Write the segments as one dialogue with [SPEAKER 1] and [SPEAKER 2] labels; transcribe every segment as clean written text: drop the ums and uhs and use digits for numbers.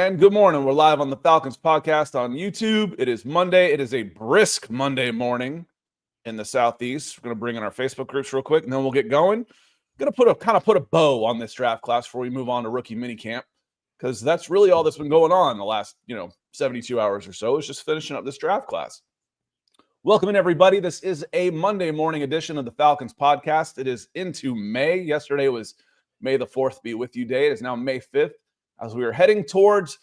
[SPEAKER 1] Ryan. Good morning. We're live on the Falcons Podcast on YouTube. It is Monday. It is a brisk Monday morning in the Southeast. We're going to bring in our Facebook groups real quick, and then we'll get going. Going to put a bow on this draft class before we move on to rookie minicamp, because that's really all that's been going on the last 72 hours or so. Is just finishing up this draft class. Welcome in, everybody. This is a Monday morning edition of the Falcons Podcast. It is into May. Yesterday was May the 4th be with you day. It is now May 5th. As we are heading towards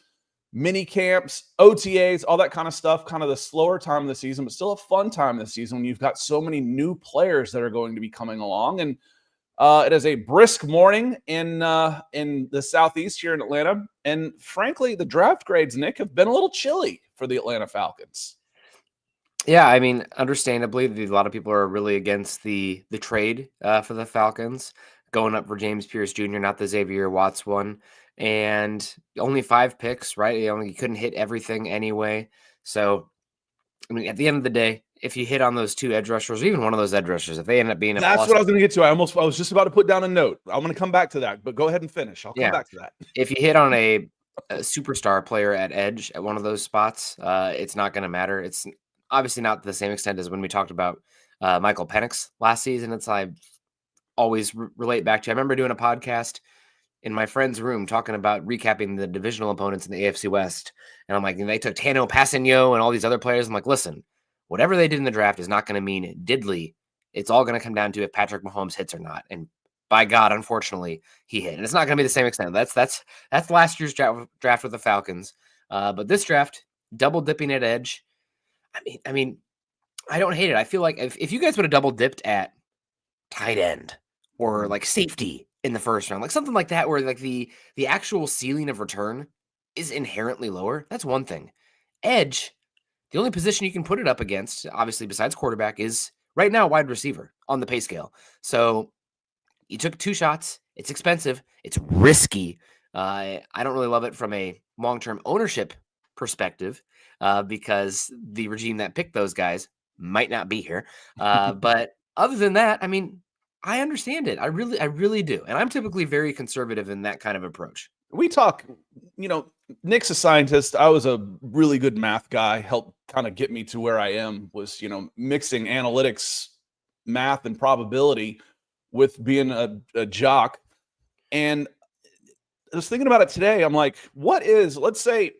[SPEAKER 1] mini camps, OTAs, all that kind of stuff, kind of the slower time of the season, but still a fun time of the season when you've got so many new players that are going to be coming along. And it is a brisk morning in the Southeast here in Atlanta. And frankly, the draft grades, Nick, have been a little chilly for the Atlanta Falcons.
[SPEAKER 2] Yeah, I mean, understandably, a lot of people are really against the trade for the Falcons, going up for James Pierce Jr., not the Xavier Watts one. And only 5 picks, right? You couldn't hit everything anyway. So, I mean, at the end of the day, if you hit on those 2 edge rushers, or even one of those edge rushers, if they end up being
[SPEAKER 1] that's what I was going to get to. I was just about to put down a note. I'm going to come back to that, but go ahead and finish. I'll come back to that.
[SPEAKER 2] If you hit on a superstar player at edge at one of those spots, it's not going to matter. It's obviously not to the same extent as when we talked about Michael Penix last season. It's I always relate back to. I remember doing a podcast in my friend's room talking about recapping the divisional opponents in the AFC West. And I'm like, they took Tano Passanio and all these other players. I'm like, listen, whatever they did in the draft is not going to mean diddly. It's all going to come down to if Patrick Mahomes hits or not. And by God, unfortunately, he hit. And it's not going to be the same extent. That's last year's draft with the Falcons. But this draft, double dipping at edge. I mean, I don't hate it. I feel like if you guys would have double dipped at tight end or like safety in the first round, like something like that, where like the actual ceiling of return is inherently lower, that's one thing. Edge, the only position you can put it up against, obviously besides quarterback, is right now wide receiver on the pay scale. So you took 2 shots. It's expensive. It's risky. I don't really love it from a long-term ownership perspective because the regime that picked those guys might not be here. But other than that, I mean, I understand it. I really do. And I'm typically very conservative in that kind of approach.
[SPEAKER 1] We talk, Nick's a scientist. I was a really good math guy, helped kind of get me to where I am, was, mixing analytics, math, and probability with being a jock. And I was thinking about it today. I'm like, let's say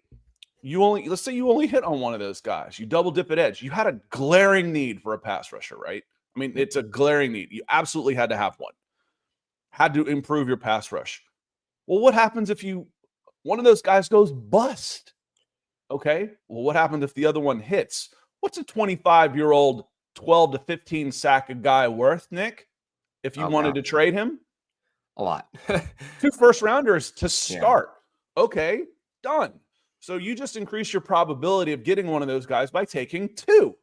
[SPEAKER 1] you only hit on one of those guys. You double dip at edge. You had a glaring need for a pass rusher, right? I mean, it's a glaring need. You absolutely had to have one. Had to improve your pass rush. Well, what happens if one of those guys goes bust? Okay. Well, what happens if the other one hits? What's a 25-year-old 12 to 15 sack a guy worth, Nick? If you wanted to trade him?
[SPEAKER 2] A lot.
[SPEAKER 1] 2 first-rounders to start. Yeah. Okay, done. So you just increase your probability of getting one of those guys by taking 2.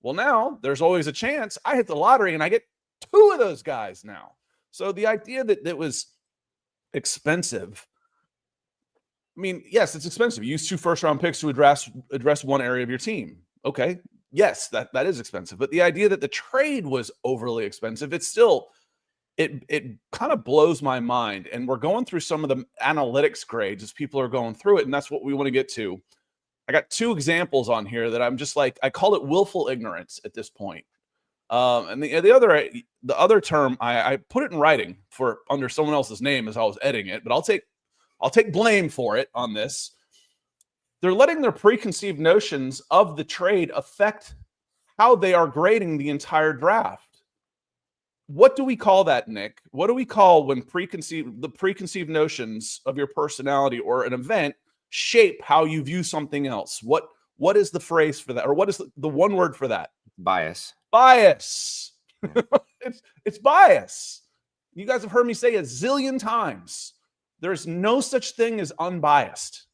[SPEAKER 1] Well, now there's always a chance I hit the lottery and I get 2 of those guys now. So the idea that it was expensive, I mean, yes, it's expensive. You use 2 first-round picks to address one area of your team. Okay, yes, that is expensive. But the idea that the trade was overly expensive, it's still it kind of blows my mind. And we're going through some of the analytics grades as people are going through it, and that's what we want to get to. I got 2 examples on here that I'm just like, I call it willful ignorance at this point. And the other term, I put it in writing for under someone else's name as I was editing it, but I'll take blame for it on this. They're letting their preconceived notions of the trade affect how they are grading the entire draft. What do we call that, Nick? What do we call when the preconceived notions of your personality or an event shape how you view something else? What is the phrase for that? Or what is the one word for that?
[SPEAKER 2] Bias.
[SPEAKER 1] Bias. It's bias. You guys have heard me say a zillion times. There's no such thing as unbiased.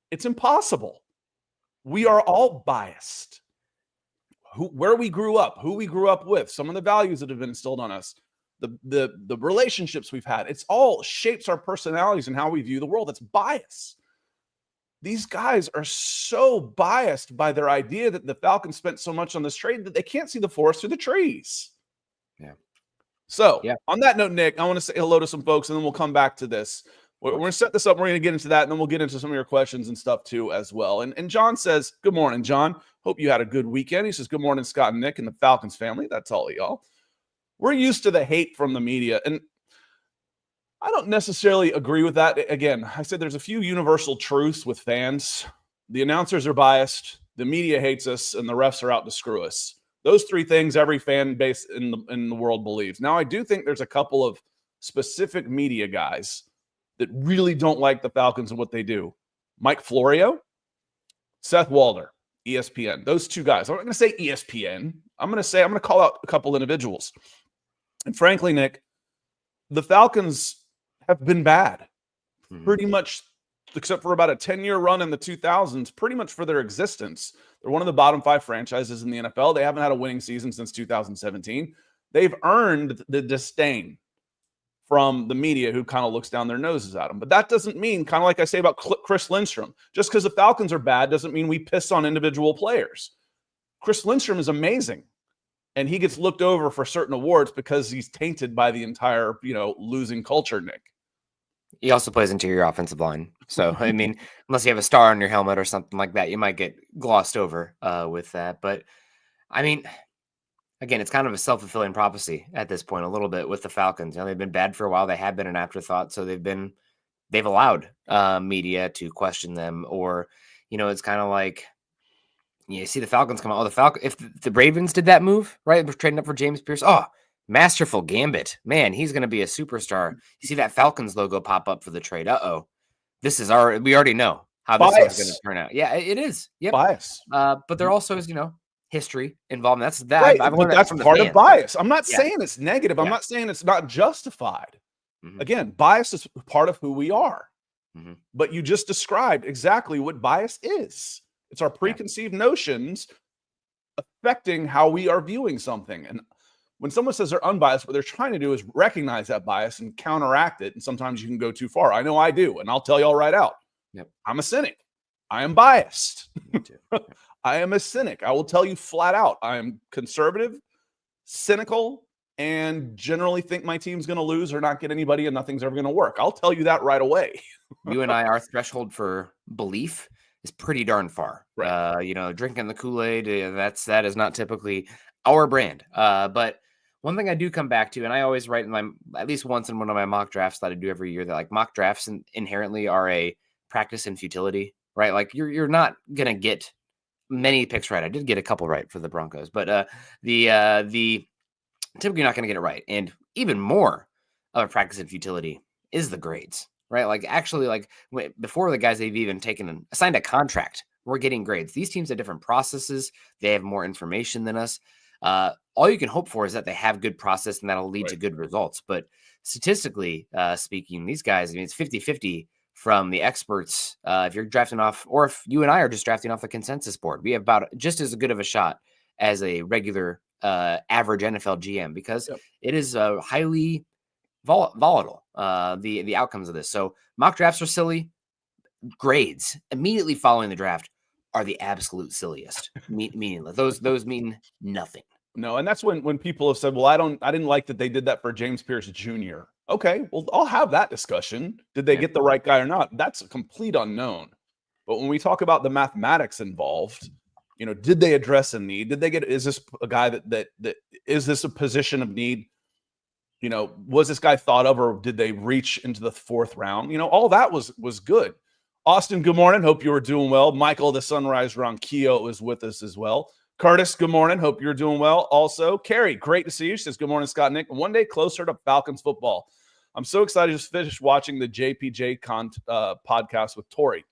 [SPEAKER 1] It's impossible. We are all biased. Where we grew up, who we grew up with, some of the values that have been instilled on us, the relationships we've had, it's all shapes our personalities and how we view the world. It's bias. These guys are so biased by their idea that the Falcons spent so much on this trade that they can't see the forest through the trees.
[SPEAKER 2] Yeah.
[SPEAKER 1] So on that note, Nick, I want to say hello to some folks and then we'll come back to this. We're going to set this up. We're going to get into that, and then we'll get into some of your questions and stuff too as well. And John says, good morning, John. Hope you had a good weekend. He says, good morning, Scott and Nick and the Falcons family. That's all of y'all. We're used to the hate from the media, and I don't necessarily agree with that. Again, I said there's a few universal truths with fans. The announcers are biased, the media hates us, and the refs are out to screw us. Those three things every fan base in the world believes. Now, I do think there's a couple of specific media guys that really don't like the Falcons and what they do. Mike Florio, Seth Walder, ESPN. Those two guys. I'm not going to say ESPN. I'm going to call out a couple individuals. And frankly, Nick, the Falcons have been bad pretty much, except for about a 10-year run in the 2000s, pretty much for their existence. They're one of the bottom 5 franchises in the NFL. They haven't had a winning season since 2017. They've earned the disdain from the media, who kind of looks down their noses at them. But that doesn't mean, kind of like I say about Chris Lindstrom, just because the Falcons are bad doesn't mean we piss on individual players. Chris Lindstrom is amazing, and he gets looked over for certain awards because he's tainted by the entire, losing culture, Nick.
[SPEAKER 2] He also plays interior offensive line. So, I mean, unless you have a star on your helmet or something like that, you might get glossed over with that. But, I mean, again, it's kind of a self-fulfilling prophecy at this point, a little bit with the Falcons. They've been bad for a while. They have been an afterthought. So they've allowed media to question them, or, it's kind of like, you see the Falcons come out. If the Ravens did that move, right? We're trading up for James Pierce. Oh, masterful gambit. Man, he's going to be a superstar. You see that Falcons logo pop up for the trade. Uh-oh. We already know how this is going to turn out. Yeah, it is. Yep.
[SPEAKER 1] Bias.
[SPEAKER 2] But there also is, history involved. That's that.
[SPEAKER 1] Right,
[SPEAKER 2] I've learned
[SPEAKER 1] that's
[SPEAKER 2] from
[SPEAKER 1] part
[SPEAKER 2] the
[SPEAKER 1] of bias. I'm not saying it's negative.
[SPEAKER 2] Yeah.
[SPEAKER 1] I'm not saying it's not justified. Again, bias is part of who we are. But you just described exactly what bias is. It's our preconceived notions affecting how we are viewing something. And when someone says they're unbiased, what they're trying to do is recognize that bias and counteract it. And sometimes you can go too far. I know I do. And I'll tell y'all right out.
[SPEAKER 2] Yep.
[SPEAKER 1] I'm a cynic. I am biased.
[SPEAKER 2] Me too.
[SPEAKER 1] I am a cynic. I will tell you flat out. I am conservative, cynical, and generally think my team's going to lose or not get anybody and nothing's ever going to work. I'll tell you that right away.
[SPEAKER 2] You and I, our threshold for belief is pretty darn far.
[SPEAKER 1] Right.
[SPEAKER 2] Drinking the Kool-Aid, that is not typically our brand. But one thing I do come back to, and I always write at least once in one of my mock drafts that I do every year, that like mock drafts inherently are a practice in futility, right? Like you're not going to get many picks right. I did get a couple right for the Broncos, but the typically not going to get it right. And even more of a practice in futility is the grades, right? Like actually, like before the guys they've even assigned a contract, we're getting grades. These teams have different processes. They have more information than us. All you can hope for is that they have good process and that'll lead to good results. But statistically speaking, these guys, it's 50-50 from the experts. If you're drafting off, or if you and I are just drafting off the consensus board, we have about just as good of a shot as a regular average NFL GM, because it is highly volatile, the outcomes of this. So mock drafts are silly. Grades immediately following the draft are the absolute silliest, meaningless. Those mean nothing.
[SPEAKER 1] No, and that's when people have said, well, I didn't like that they did that for James Pierce Jr. Okay, well, I'll have that discussion. Did they get the right guy or not? That's a complete unknown. But when we talk about the mathematics involved, did they address a need? Is this a guy that is this a position of need? Was this guy thought of, or did they reach into the 4th round? All that was good. Austin, good morning. Hope you were doing well. Michael, the Sunrise Ronquillo, is with us as well. Curtis, good morning. Hope you're doing well. Also, Carrie, great to see you. She says, good morning, Scott and Nick. One day closer to Falcons football. I'm so excited to finish watching the JPJ podcast with Tori.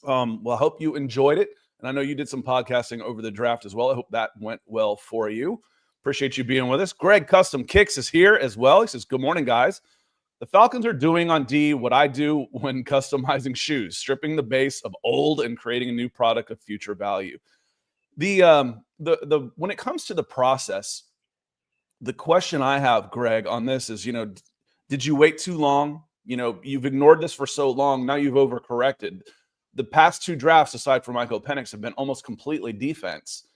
[SPEAKER 1] Well, I hope you enjoyed it. And I know you did some podcasting over the draft as well. I hope that went well for you. Appreciate you being with us. Greg Custom Kicks is here as well. He says, good morning, guys. The Falcons are doing on D what I do when customizing shoes, stripping the base of old and creating a new product of future value. When it comes to the process, the question I have, Greg, on this is, did you wait too long? You've ignored this for so long. Now you've overcorrected. The past 2 drafts, aside from Michael Penix, have been almost completely defense.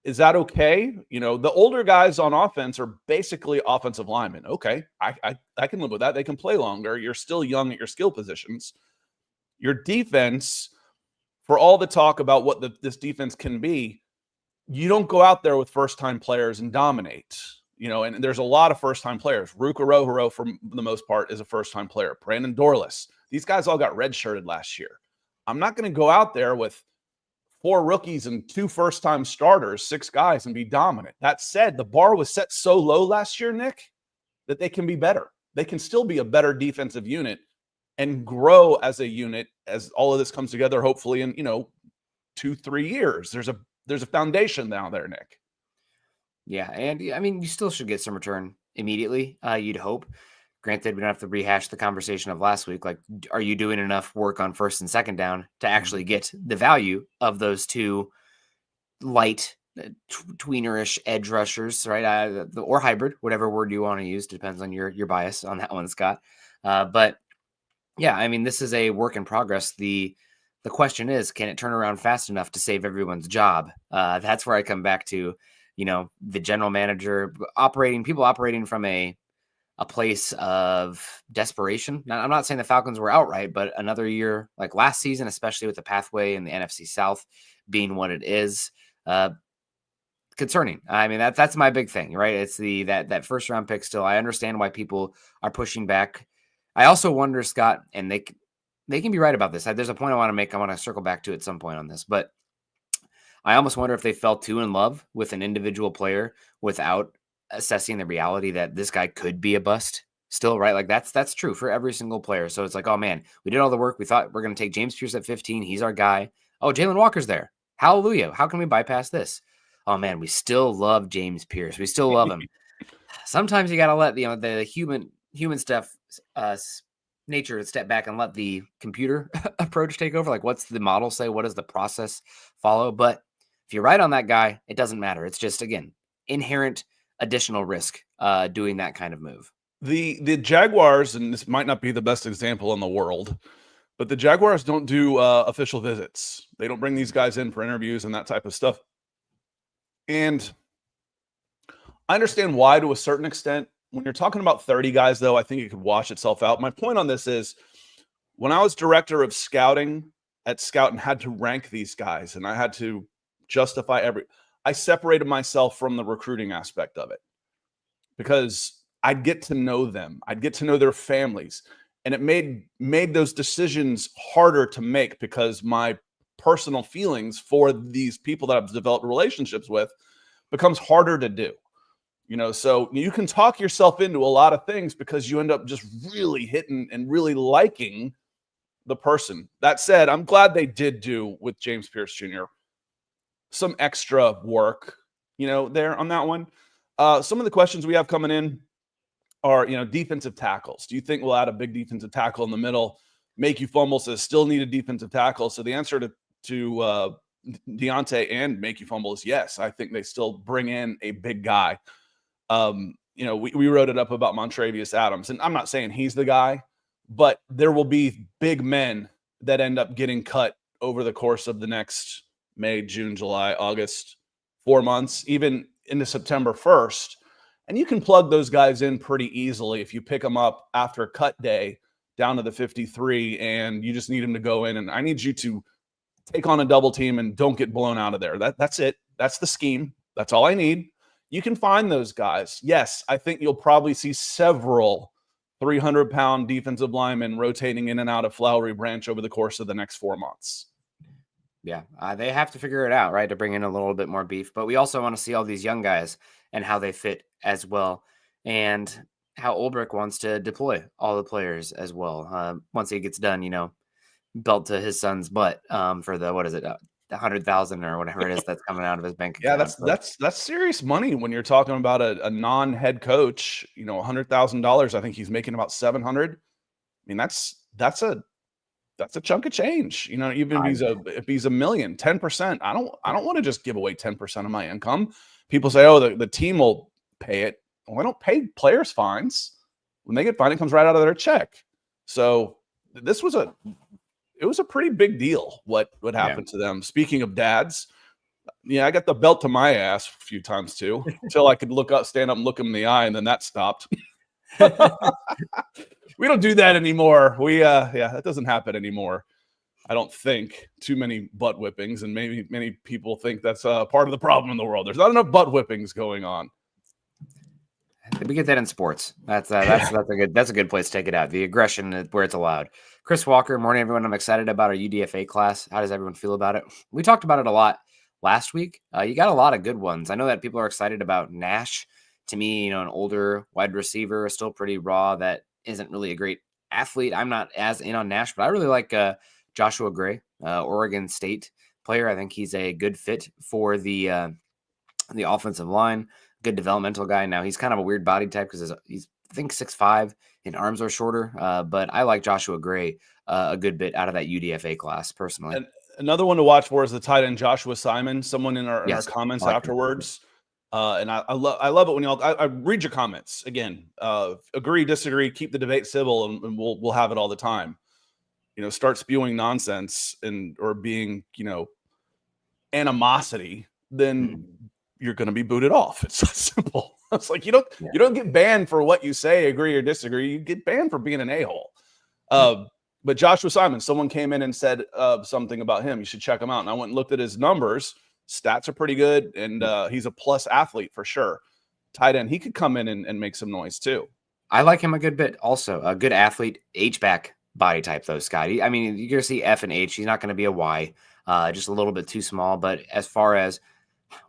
[SPEAKER 1] Is that okay? The older guys on offense are basically offensive linemen. Okay, I can live with that. They can play longer. You're still young at your skill positions. Your defense, for all the talk about what this defense can be, you don't go out there with first-time players and dominate. And there's a lot of first-time players. Ruka Rohiro, for the most part, is a first-time player. Brandon Dorless. These guys all got redshirted last year. I'm not going to go out there with 4 rookies and 2 first-time starters, 6 guys, and be dominant. That said, the bar was set so low last year, Nick, that they can be better. They can still be a better defensive unit and grow as a unit as all of this comes together, hopefully in, 2-3 years. There's a foundation down there, Nick.
[SPEAKER 2] Yeah, and I mean, you still should get some return immediately, you'd hope. Granted, we don't have to rehash the conversation of last week. Like, are you doing enough work on first and second down to actually get the value of those 2 light, tweenerish edge rushers, right? Or hybrid, whatever word you want to use, depends on your bias on that one, Scott. But yeah, I mean, this is a work in progress. The question is, can it turn around fast enough to save everyone's job? That's where I come back to, the general manager people operating from a place of desperation. Now, I'm not saying the Falcons were outright, but another year like last season, especially with the pathway in the NFC South being what it is, concerning. I mean, that's my big thing, right? It's that first round pick still. I understand why people are pushing back. I also wonder, Scott, and they can be right about this. There's a point I want to make. I want to circle back to at some point on this, but I almost wonder if they fell too in love with an individual player without assessing the reality that this guy could be a bust still, right? Like that's true for every single player. So it's like, oh man, we did all the work. We thought we're going to take James Pierce at 15. He's our guy. Oh, Jalen Walker's there. Hallelujah. How can we bypass this? Oh man, we still love James Pierce. We still love him. Sometimes you got to let the human stuff, nature step back and let the computer approach take over. Like, what's the model say? What does the process follow? But if you're right on that guy, it doesn't matter. It's just, again, inherent additional risk doing that kind of move.
[SPEAKER 1] The Jaguars, and this might not be the best example in the world, but the Jaguars don't do official visits. They don't bring these guys in for interviews and that type of stuff. And I understand why to a certain extent. When you're talking about 30 guys, though, I think it could wash itself out. My point on this is when I was director of scouting at Scout and had to rank these guys and I had to justify I separated myself from the recruiting aspect of it because I'd get to know them. I'd get to know their families. And it made those decisions harder to make because my personal feelings for these people that I've developed relationships with becomes harder to do. So you can talk yourself into a lot of things because you end up just really hitting and really liking the person. That said, I'm glad they did do with James Pierce Jr. some extra work, there on that one. Some of the questions we have coming in are, defensive tackles. Do you think we'll add a big defensive tackle in the middle? Make You Fumble says still need a defensive tackle. So the answer to Deontay and Make You Fumble is yes. I think they still bring in a big guy. We wrote it up about Montravius Adams, and I'm not saying he's the guy, but there will be big men that end up getting cut over the course of the next May, June, July, August, 4 months, even into September 1st. And you can plug those guys in pretty easily if you pick them up after cut day down to the 53 and you just need them to go in. And I need you to take on a double team and don't get blown out of there. That's it. That's the scheme. That's all I need. You can find those guys. Yes, I think you'll probably see several 300-pound defensive linemen rotating in and out of Flowery Branch over the course of the next 4 months.
[SPEAKER 2] Yeah, they have to figure it out, right, to bring in a little bit more beef. But we also want to see all these young guys and how they fit as well, and how Ulbrich wants to deploy all the players as well. Once he gets done, belt to his son's butt for the, what is it, 100,000 or whatever it is that's coming out of his bank account.
[SPEAKER 1] Yeah, that's serious money when you're talking about a non-head coach. $100,000. I think he's making about 700. I mean, that's a chunk of change. Even if he's a million, 10%. I don't want to just give away 10% of my income. People say, oh, the team will pay it. Well, I don't pay players fines. When they get fined, it comes right out of their check. So it was a pretty big deal what happened to them. Speaking of dads, Yeah, I got the belt to my ass a few times too, until I could stand up and look him in the eye, and then that stopped. We don't do that anymore. That doesn't happen anymore. I don't think too many butt whippings, and maybe many people think that's part of the problem in the world. There's not enough butt whippings going on.
[SPEAKER 2] We get that in sports. That's a good place to take it out. The aggression where it's allowed. Chris Walker, morning everyone. I'm excited about our UDFA class. How does everyone feel about it? We talked about it a lot last week. You got a lot of good ones. I know that people are excited about Nash. To me, an older wide receiver, still pretty raw. That isn't really a great athlete. I'm not as in on Nash, but I really like Joshua Gray, Oregon State player. I think he's a good fit for the offensive line. Good developmental guy. Now he's kind of a weird body type because he's I think 6'5", and arms are shorter. But I like Joshua Gray a good bit out of that UDFA class personally.
[SPEAKER 1] And another one to watch for is the tight end Joshua Simon. Someone in our comments afterwards. And I love it when y'all. I read your comments again. Agree, disagree, keep the debate civil, and we'll have it all the time. Start spewing nonsense or being animosity, then you're going to be booted off. It's so simple. It's like you don't get banned for what you say, agree or disagree. You get banned for being an a-hole. But Joshua Simon, someone came in and said something about him. You should check him out. And I went and looked at his numbers. Stats are pretty good, and he's a plus athlete for sure. Tight end, he could come in and make some noise too.
[SPEAKER 2] I like him a good bit. Also, a good athlete, H-back body type though, Scott. I mean, you're going to see F and H. He's not going to be a Y, just a little bit too small. But as far as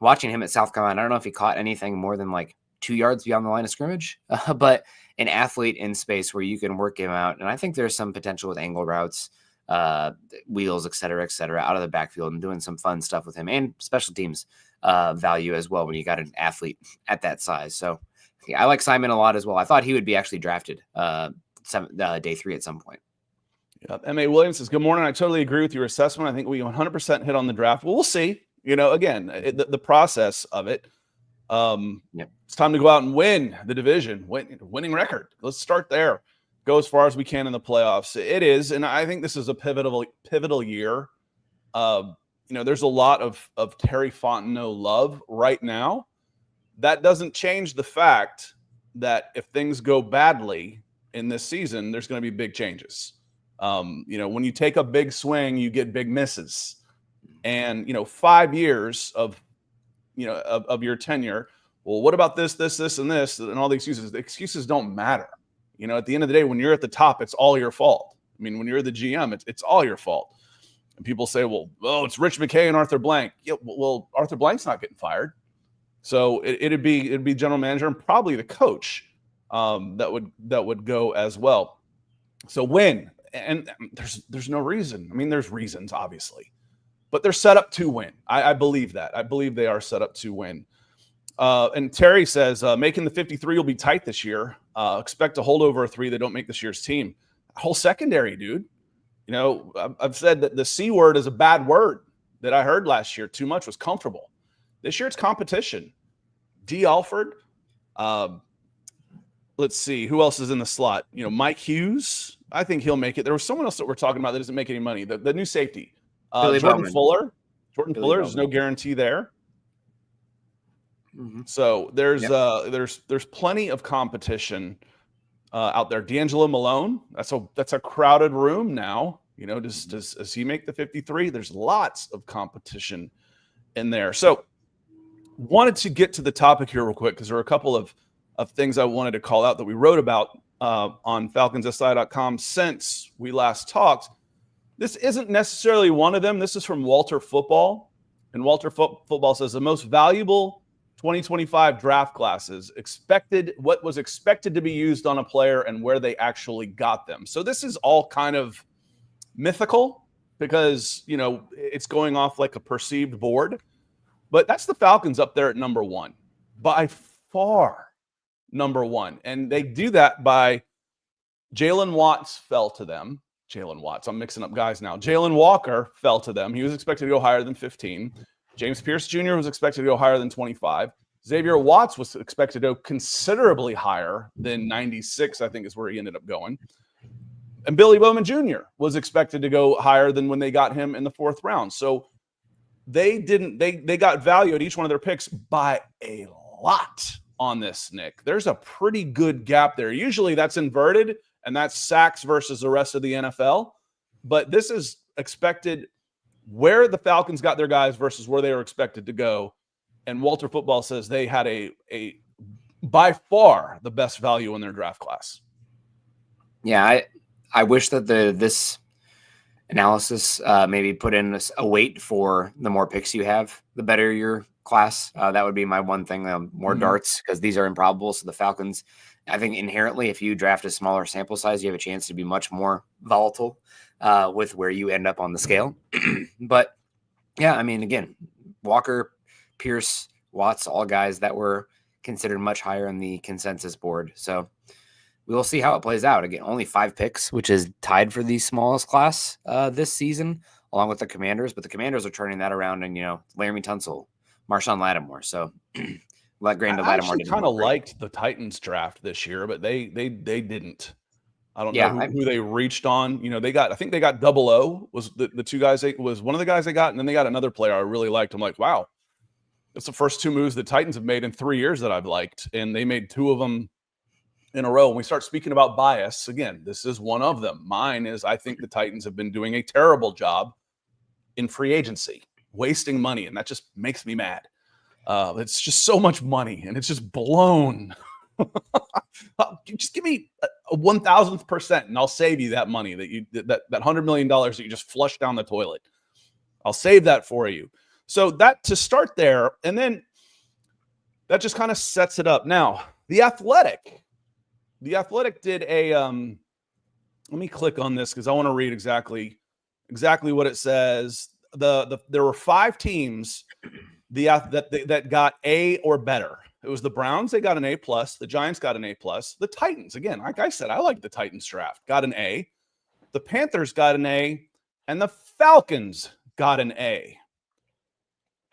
[SPEAKER 2] watching him at South Carolina, I don't know if he caught anything more than like 2 yards beyond the line of scrimmage, but an athlete in space where you can work him out. And I think there's some potential with angle routes, wheels, et cetera, out of the backfield and doing some fun stuff with him and special teams value as well when you got an athlete at that size. So yeah, I like Simon a lot as well. I thought he would be actually drafted day 3 at some point.
[SPEAKER 1] Yeah. M.A. Williams says, good morning. I totally agree with your assessment. I think we 100% hit on the draft. Well, we'll see. Again, the process of it. It's time to go out and win the division, winning record. Let's start there. Go as far as we can in the playoffs. It is, and I think this is a pivotal year. There's a lot of Terry Fontenot love right now. That doesn't change the fact that if things go badly in this season, there's going to be big changes. When you take a big swing, you get big misses. And 5 years of your tenure. Well, what about this, and this, and all the excuses? The excuses don't matter. At the end of the day, when you're at the top, it's all your fault. I mean, when you're the GM, it's all your fault. And people say, well, it's Rich McKay and Arthur Blank. Yeah, well, Arthur Blank's not getting fired. So it'd be general manager and probably the coach that would go as well. So win. And there's no reason. I mean, there's reasons, obviously. But they're set up to win. I believe that. I believe they are set up to win. And Terry says, making the 53 will be tight this year. Expect a holdover of 3 that don't make this year's team. Whole secondary, dude. I've said that the C word is a bad word that I heard last year. Too much was comfortable. This year it's competition. D. Alford. Let's see. Who else is in the slot? Mike Hughes. I think he'll make it. There was someone else that we're talking about that doesn't make any money. The new safety. Jordan Fuller. There's no guarantee there. Mm-hmm. So there's plenty of competition out there. D'Angelo Malone. That's a crowded room now. Does he make the 53? There's lots of competition in there. So wanted to get to the topic here real quick because there are a couple of things I wanted to call out that we wrote about on FalconsSI.com since we last talked. This isn't necessarily one of them. This is from Walter Football. And Walter Football says the most valuable 2025 draft classes what was expected to be used on a player and where they actually got them. So this is all kind of mythical because, it's going off like a perceived board. But that's the Falcons up there at number 1. By far number 1. And they do that by Jalen Watts fell to them. Jalen Watts. I'm mixing up guys now. Jalen Walker fell to them. He was expected to go higher than 15. James Pierce Jr. was expected to go higher than 25. Xavier Watts was expected to go considerably higher than 96, I think is where he ended up going. And Billy Bowman Jr. was expected to go higher than when they got him in the 4th round. So they got value at each one of their picks by a lot on this, Nick. There's a pretty good gap there. Usually that's inverted, and that's sacks versus the rest of the NFL. But this is expected where the Falcons got their guys versus where they were expected to go. And Walter Football says they had a by far the best value in their draft class.
[SPEAKER 2] Yeah, I wish that this analysis maybe put in a weight for the more picks you have, the better your class. That would be my one thing. More darts, because these are improbable. So the Falcons, I think inherently, if you draft a smaller sample size, you have a chance to be much more volatile with where you end up on the scale. But yeah, I mean, again, Walker, Pierce, Watts, all guys that were considered much higher on the consensus board. So we will see how it plays out. Again, only 5 picks, which is tied for the smallest class this season, along with the Commanders. But the Commanders are turning that around, and Laramie Tunsil, Marshawn Lattimore. So let Lattimore.
[SPEAKER 1] I actually kind of liked the Titans draft this year, but they didn't. I don't know who they reached on. I think they got 00 was the two guys. Was one of the guys they got, and then they got another player I really liked. I'm like, wow, that's the first 2 moves the Titans have made in 3 years that I've liked, and they made 2 of them in a row. When we start speaking about bias, again, this is one of them. Mine is I think the Titans have been doing a terrible job in free agency, wasting money, and that just makes me mad. It's just so much money, and it's just blown. Just give me a 1,000%, and I'll save you that money that $100 million that you just flushed down the toilet. I'll save that for you. So that to start there, and then that just kind of sets it up. Now, The Athletic did a let me click on this because I want to read exactly what it says. There were 5 teams that got A or better. It was the Browns, they got an A+, the Giants got an A+, the Titans, again, like I said, I like the Titans draft, got an A, the Panthers got an A, and the Falcons got an A.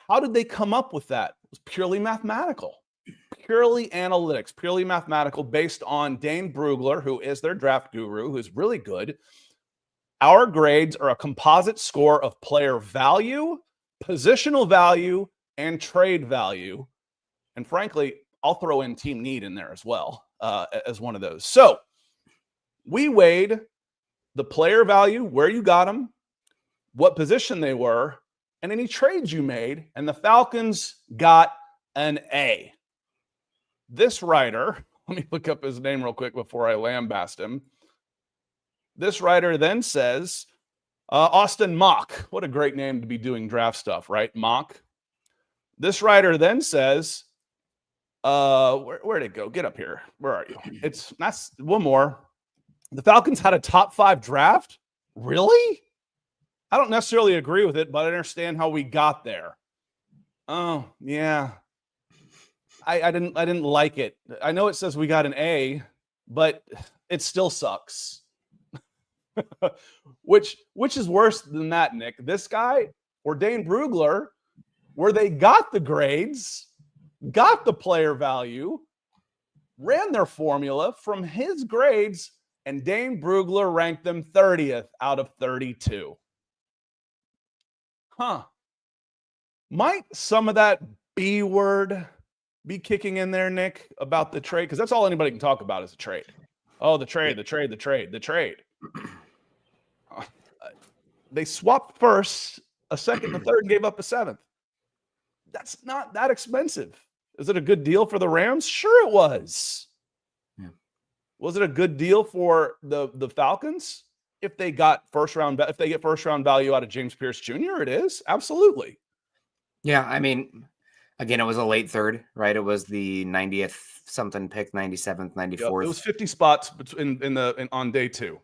[SPEAKER 1] How did they come up with that? It was purely mathematical. Purely analytics, purely mathematical, based on Dane Brugler, who is their draft guru, who's really good. Our grades are a composite score of player value, positional value, and trade value. And frankly, I'll throw in team need in there as well as one of those. So we weighed the player value, where you got them, what position they were, and any trades you made. And the Falcons got an A. This writer, let me look up his name real quick before I lambast him. This writer then says, Austin Mock. What a great name to be doing draft stuff, right? Mock. This writer then says, where'd it go? Get up here. Where are you? That's one more. The Falcons had a top 5 draft? Really? I don't necessarily agree with it, but I understand how we got there. Oh, yeah. I didn't like it. I know it says we got an A, but it still sucks. Which is worse than that, Nick? This guy or Dane Brugler, where they got the grades, got the player value, ran their formula from his grades, and Dane Brugler ranked them 30th out of 32. Huh. Might some of that B word be kicking in there, Nick, about the trade? Because that's all anybody can talk about is a trade. Oh, the trade. They swapped first, a second, a third, and gave up a 7th. That's not that expensive. Is it a good deal for the Rams? Sure it was. Yeah. Was it a good deal for the Falcons? If they get first round value out of James Pierce Jr., it is. Absolutely.
[SPEAKER 2] Yeah, I mean, again, it was a late third, right? It was the 90th something pick, 97th, 94th. Yep,
[SPEAKER 1] it was 50 spots on day 2.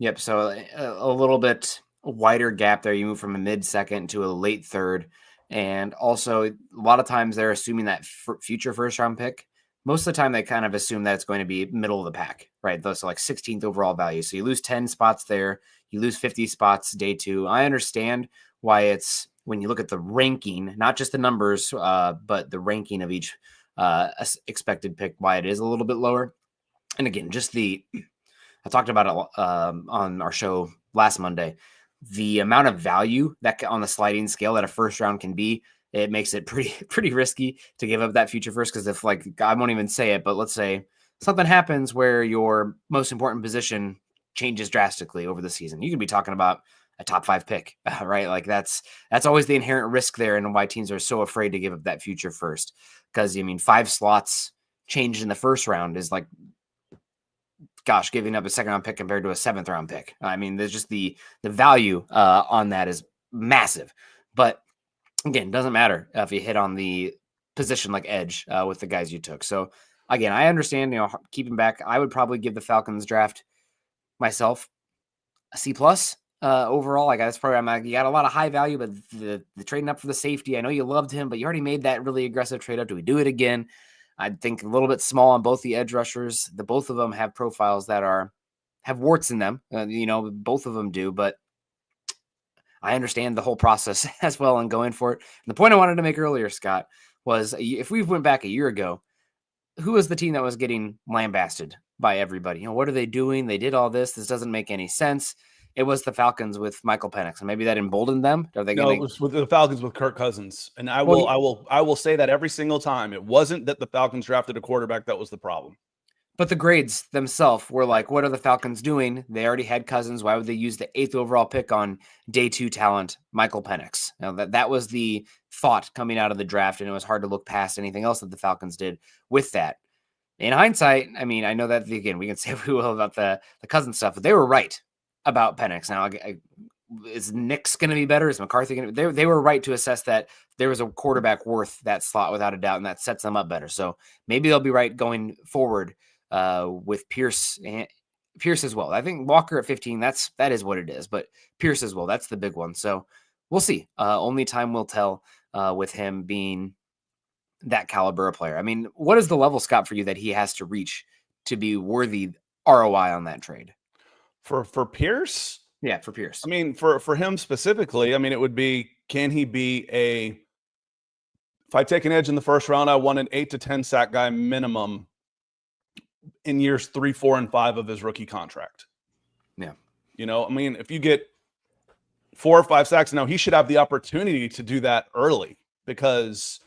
[SPEAKER 2] Yep. So a little bit wider gap there. You move from a mid-second to a late third. And also, a lot of times they're assuming that future first-round pick. Most of the time, they kind of assume that it's going to be middle of the pack, right? So like 16th overall value. So you lose 10 spots there. You lose 50 spots day 2. I understand why it's, when you look at the ranking, not just the numbers, but the ranking of each expected pick, why it is a little bit lower. And again, I talked about it on our show last Monday. the amount of value that on the sliding scale that a first round can be, it makes it pretty risky to give up that future first. Because if, like, I won't even say it, but let's say something happens where your most important position changes drastically over the season, you could be talking about a top 5 pick, right? Like that's always the inherent risk there, and why teams are so afraid to give up that future first. Because 5 slots changed in the first round is like, gosh, giving up a second round pick compared to a 7th round pick. There's just the value on that is massive. But again, doesn't matter if you hit on the position like edge with the guys you took. So again, I understand, keeping back. I would probably give the Falcons draft myself a C+ overall. Like, that's probably, you got a lot of high value, but the trading up for the safety, I know you loved him, but you already made that really aggressive trade up. Do we do it again? I think a little bit small on both the edge rushers. Both of them have profiles that have warts in them. Both of them do, but I understand the whole process as well and going for it. And the point I wanted to make earlier, Scott, was if we went back a year ago, who was the team that was getting lambasted by everybody? What are they doing? They did all this. This doesn't make any sense. It was the Falcons with Michael Penix, and maybe that emboldened them.
[SPEAKER 1] It was with the Falcons with Kirk Cousins, and I will say that every single time. It wasn't that the Falcons drafted a quarterback that was the problem.
[SPEAKER 2] But the grades themselves were like, what are the Falcons doing? They already had Cousins. Why would they use the 8th overall pick on day 2 talent, Michael Penix? That was the thought coming out of the draft, and it was hard to look past anything else that the Falcons did with that. In hindsight, I know that, again, we can say what we will about the Cousins stuff, but they were right about Penix. Now, is Nick's going to be better? Is McCarthy going to be? They were right to assess that there was a quarterback worth that slot without a doubt, and that sets them up better. So maybe they'll be right going forward with Pierce as well. I think Walker at 15, that is what it is, but Pierce as well, that's the big one. So we'll see. Only time will tell with him being that caliber of player. What is the level, Scott, for you that he has to reach to be worthy ROI on that trade?
[SPEAKER 1] For Pierce?
[SPEAKER 2] Yeah, for Pierce.
[SPEAKER 1] For him specifically, it would be, can he be if I take an edge in the first round, I want an 8 to 10 sack guy minimum in years 3, 4, and 5 of his rookie contract.
[SPEAKER 2] Yeah.
[SPEAKER 1] If you get 4 or 5 sacks now, he should have the opportunity to do that early because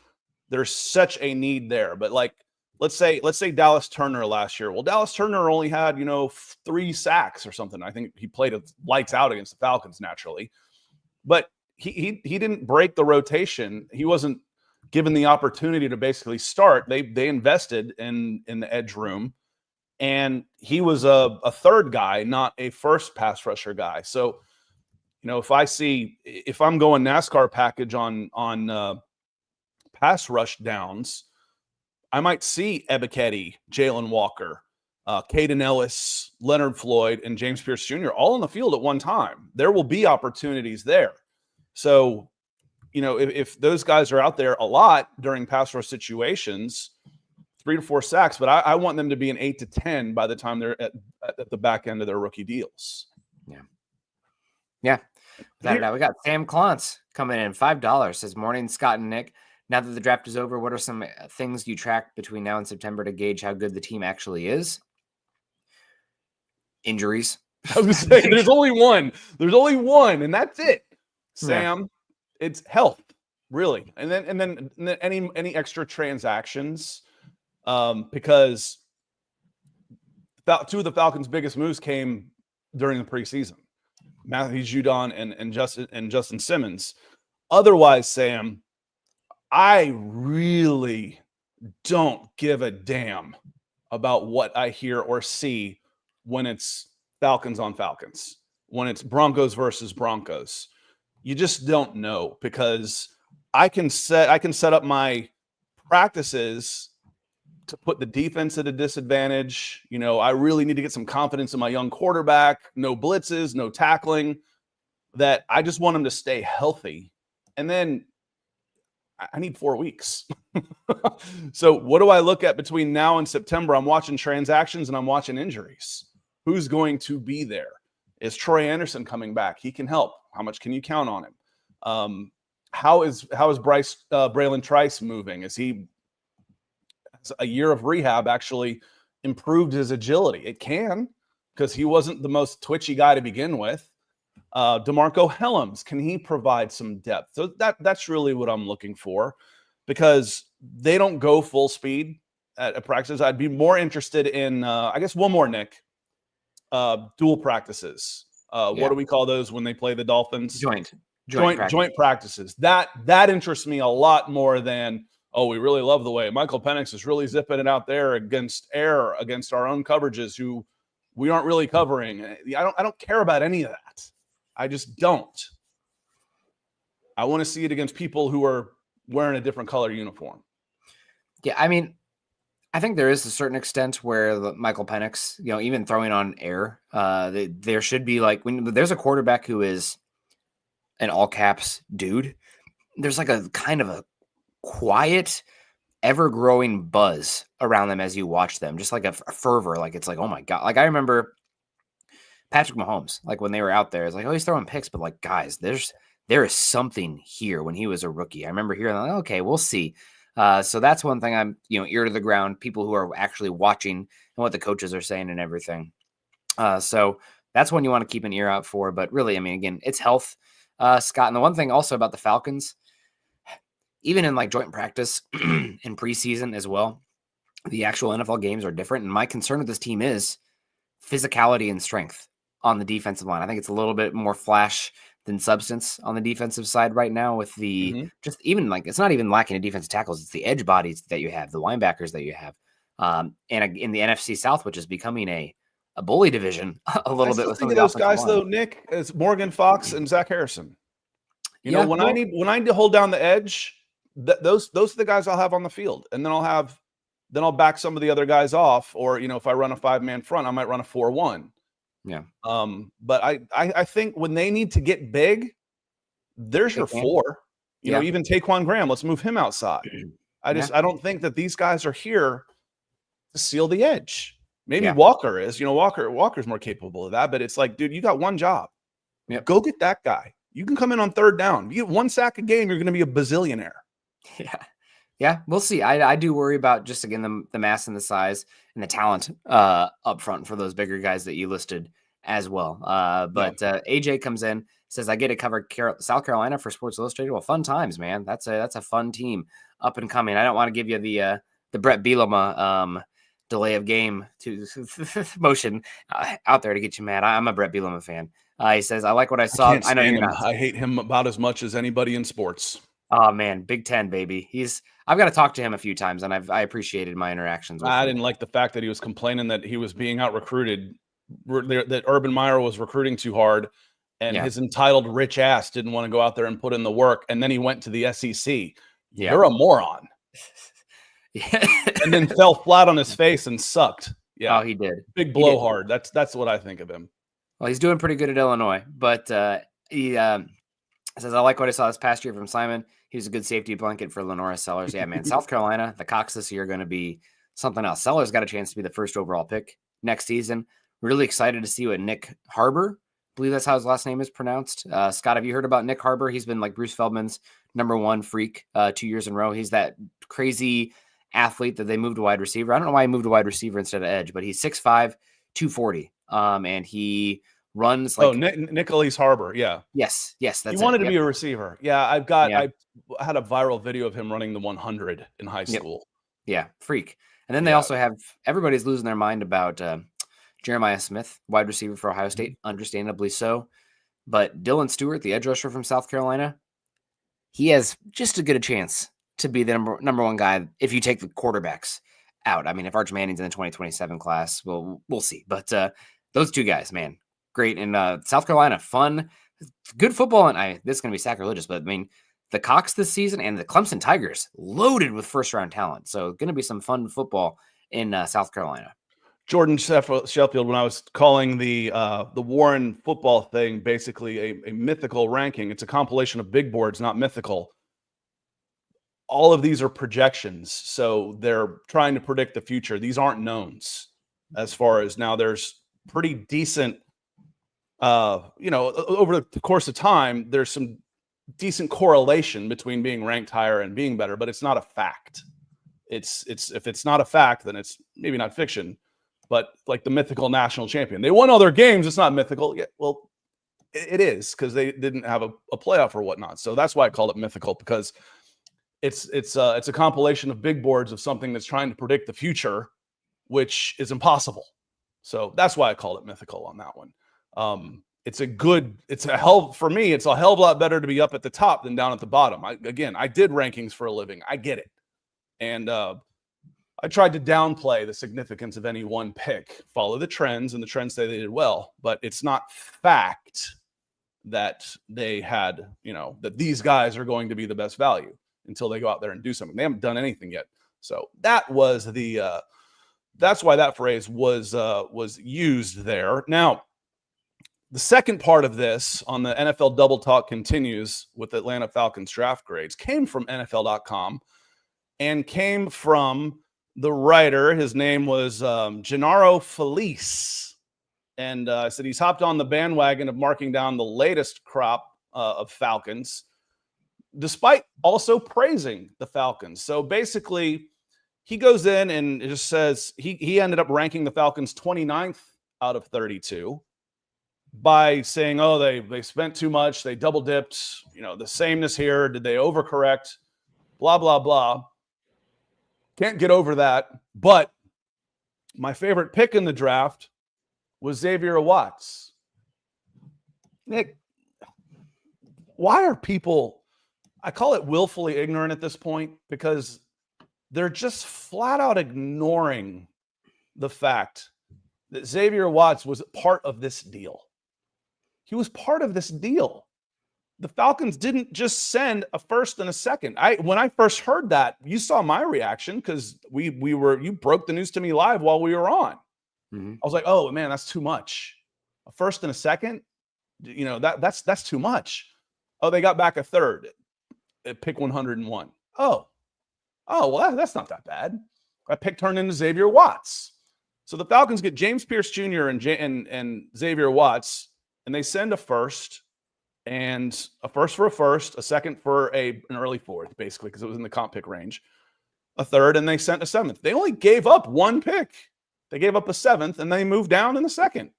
[SPEAKER 1] there's such a need there. But let's say Dallas Turner last year. Well, Dallas Turner only had, 3 sacks or something. I think he played lights out against the Falcons naturally, but he didn't break the rotation. He wasn't given the opportunity to basically start. They invested in the edge room, and he was a third guy, not a first pass rusher guy. So, if I'm going NASCAR package on pass rush downs, I might see Ebiketie, Jalen Walker, Caden Ellis, Leonard Floyd, and James Pierce Jr. all on the field at one time. There will be opportunities there. So, if those guys are out there a lot during pass rush situations, 3 to 4 sacks, but I want them to be an 8 to 10 by the time they're at the back end of their rookie deals.
[SPEAKER 2] Yeah. We got Sam Klontz coming in, $5. Says, morning, Scott and Nick. Now that the draft is over, what are some things you track between now and September to gauge how good the team actually is? Injuries.
[SPEAKER 1] I was saying, there's only one. There's only one, and that's it. Sam, it's health, really, and then any extra transactions, because 2 of the Falcons' biggest moves came during the preseason: Matthew Judon and Justin Simmons. Otherwise, Sam, I really don't give a damn about what I hear or see when it's Falcons on Falcons, when it's Broncos versus Broncos. You just don't know, because I can set up my practices to put the defense at a disadvantage. I really need to get some confidence in my young quarterback. No blitzes, no tackling. That I just want him to stay healthy. And then I need 4 weeks. So what do I look at between now and September? I'm watching transactions and I'm watching injuries. Who's going to be there? Is Troy Anderson coming back? He can help. How much can you count on him? How is Braylon Trice moving? Is he a year of rehab actually improved his agility? It can, because he wasn't the most twitchy guy to begin with. DeMarco Helms, can he provide some depth? So that's really what I'm looking for, because they don't go full speed at practices. I'd be more interested in, I guess, one more, Nick, dual practices. What do we call those when they play the Dolphins? Joint practices. That interests me a lot more than, oh, we really love the way Michael Penix is really zipping it out there against our own coverages who we aren't really covering. I don't care about any of that. I just don't. I want to see it against people who are wearing a different color uniform.
[SPEAKER 2] Yeah, I mean, I think there is a certain extent where Michael Penix, even throwing on air, there should be like, when there's a quarterback who is an all caps dude, there's like a kind of a quiet, ever growing buzz around them as you watch them, just like a fervor. Like, it's like, oh my God. Like, I remember Patrick Mahomes, like when they were out there, it's like, oh, he's throwing picks, but like, guys, there is something here when he was a rookie. I remember hearing, like, okay, we'll see. So that's one thing I'm, ear to the ground, people who are actually watching and what the coaches are saying and everything. So that's one you want to keep an ear out for. But really, I mean, again, it's health, Scott. And the one thing also about the Falcons, even in like joint practice in preseason as well, the actual NFL games are different. And my concern with this team is physicality and strength on the defensive line. I think it's a little bit more flash than substance on the defensive side right now with the just even like, it's not even lacking in defensive tackles. It's the edge bodies that you have, the linebackers that you have. And in the NFC South, which is becoming a bully division a little bit. With some of
[SPEAKER 1] those guys though, Nick, is Morgan Fox and Zach Harrison. I need to hold down the edge, those are the guys I'll have on the field. And then I'll back some of the other guys off, or, if I run a 5-man front, I might run a 4-1.
[SPEAKER 2] Yeah.
[SPEAKER 1] But I think when they need to get big, there's your 4. Even Taquan Graham, let's move him outside. I don't think that these guys are here to seal the edge. Maybe Walker is. Walker's more capable of that, but it's like, dude, you got one job.
[SPEAKER 2] Yep.
[SPEAKER 1] Go get that guy. You can come in on third down. You get 1 sack a game, you're going to be a bazillionaire.
[SPEAKER 2] Yeah, we'll see. I do worry about just, again, the mass and the size and the talent up front for those bigger guys that you listed as well. But AJ comes in, says, I get to cover South Carolina for Sports Illustrated. Well, fun times, man. That's a fun team up and coming. I don't want to give you the Brett Bielema delay of game to motion out there to get you mad. I'm a Brett Bielema fan. He says, I like what I saw. I know you're not.
[SPEAKER 1] I hate him about as much as anybody in sports.
[SPEAKER 2] Oh man, Big Ten, baby. I've got to talk to him a few times, and I appreciated my interactions with him.
[SPEAKER 1] I didn't like the fact that he was complaining that he was being out recruited, that Urban Meyer was recruiting too hard, and his entitled rich ass didn't want to go out there and put in the work. And then he went to the SEC. Yeah. You're a moron. And then fell flat on his face and sucked. Yeah.
[SPEAKER 2] Oh, he did.
[SPEAKER 1] Big blowhard. That's what I think of him.
[SPEAKER 2] Well, he's doing pretty good at Illinois, but he says, I like what I saw this past year from Simon. He was a good safety blanket for Lenora Sellers. Yeah, man. South Carolina, the Cox this year are going to be something else. Sellers got a chance to be the first overall pick next season. Really excited to see what Nick Harbor, I believe that's how his last name is pronounced. Scott, have you heard about Nick Harbor? He's been like Bruce Feldman's #1 freak 2 years in a row. He's that crazy athlete that they moved to wide receiver. I don't know why he moved to wide receiver instead of edge, but he's 6'5", 240. And he runs like
[SPEAKER 1] Nicholas Harbor. Yeah.
[SPEAKER 2] Yes. That's
[SPEAKER 1] he wanted to be a receiver. Yeah. I had a viral video of him running the 100 in high school.
[SPEAKER 2] Yeah. Freak. And then they also have, everybody's losing their mind about Jeremiah Smith, wide receiver for Ohio State, understandably so. But Dylan Stewart, the edge rusher from South Carolina, he has just as good a chance to be the number 1 guy if you take the quarterbacks out. I mean, if Arch Manning's in the 2027 class, we'll see. But those 2 guys, man, great. And South Carolina, fun, good football. And this is going to be sacrilegious, but I mean, the Cox this season and the Clemson Tigers loaded with first-round talent. So going to be some fun football in South Carolina.
[SPEAKER 1] Jordan Sheffield, when I was calling the Warren football thing basically a mythical ranking, it's a compilation of big boards, not mythical. All of these are projections, so they're trying to predict the future. These aren't knowns as far as now. There's pretty decent, over the course of time, there's some decent correlation between being ranked higher and being better, but it's not a fact. It's if it's not a fact, then it's maybe not fiction. But like the mythical national champion, they won all their games. It's not mythical. Yeah, well, It is, because they didn't have a playoff or whatnot. So that's why I called it mythical, because it's a compilation of big boards of something that's trying to predict the future, which is impossible. So that's why I called it mythical on that one. It's a hell of a lot better to be up at the top than down at the bottom. I did rankings for a living. I get it. And I tried to downplay the significance of any one pick, follow the trends, and the trends say they did well, but it's not fact that they had, that these guys are going to be the best value until they go out there and do something. They haven't done anything yet. So that was that's why that phrase was used there. Now, the second part of this on the NFL Double Talk continues with Atlanta Falcons draft grades came from NFL.com and came from the writer. His name was Gennaro Felice. And said he's hopped on the bandwagon of marking down the latest crop of Falcons, despite also praising the Falcons. So basically, he goes in and just says he ended up ranking the Falcons 29th out of 32 by saying, oh, they spent too much, they double dipped, the sameness here, did they overcorrect, blah, blah, blah. Can't get over that. But my favorite pick in the draft was Xavier Watts. Nick, why are people, I call it willfully ignorant at this point, because they're just flat out ignoring the fact that Xavier Watts was part of this deal. He was part of this deal. The Falcons didn't just send a first and a second. When I first heard that, you saw my reaction, because you broke the news to me live while we were on. Mm-hmm. I was like, oh man, that's too much. A first and a second, that's too much. Oh, they got back a third at pick 101. Oh, well, that's not that bad. That pick turned into Xavier Watts. So the Falcons get James Pierce Jr. and Xavier Watts, and they send a first, and a first for a first, a second for an early fourth, basically, because it was in the comp pick range, a third, and they sent a seventh. They only gave up one pick. They gave up a seventh, and they moved down in the second.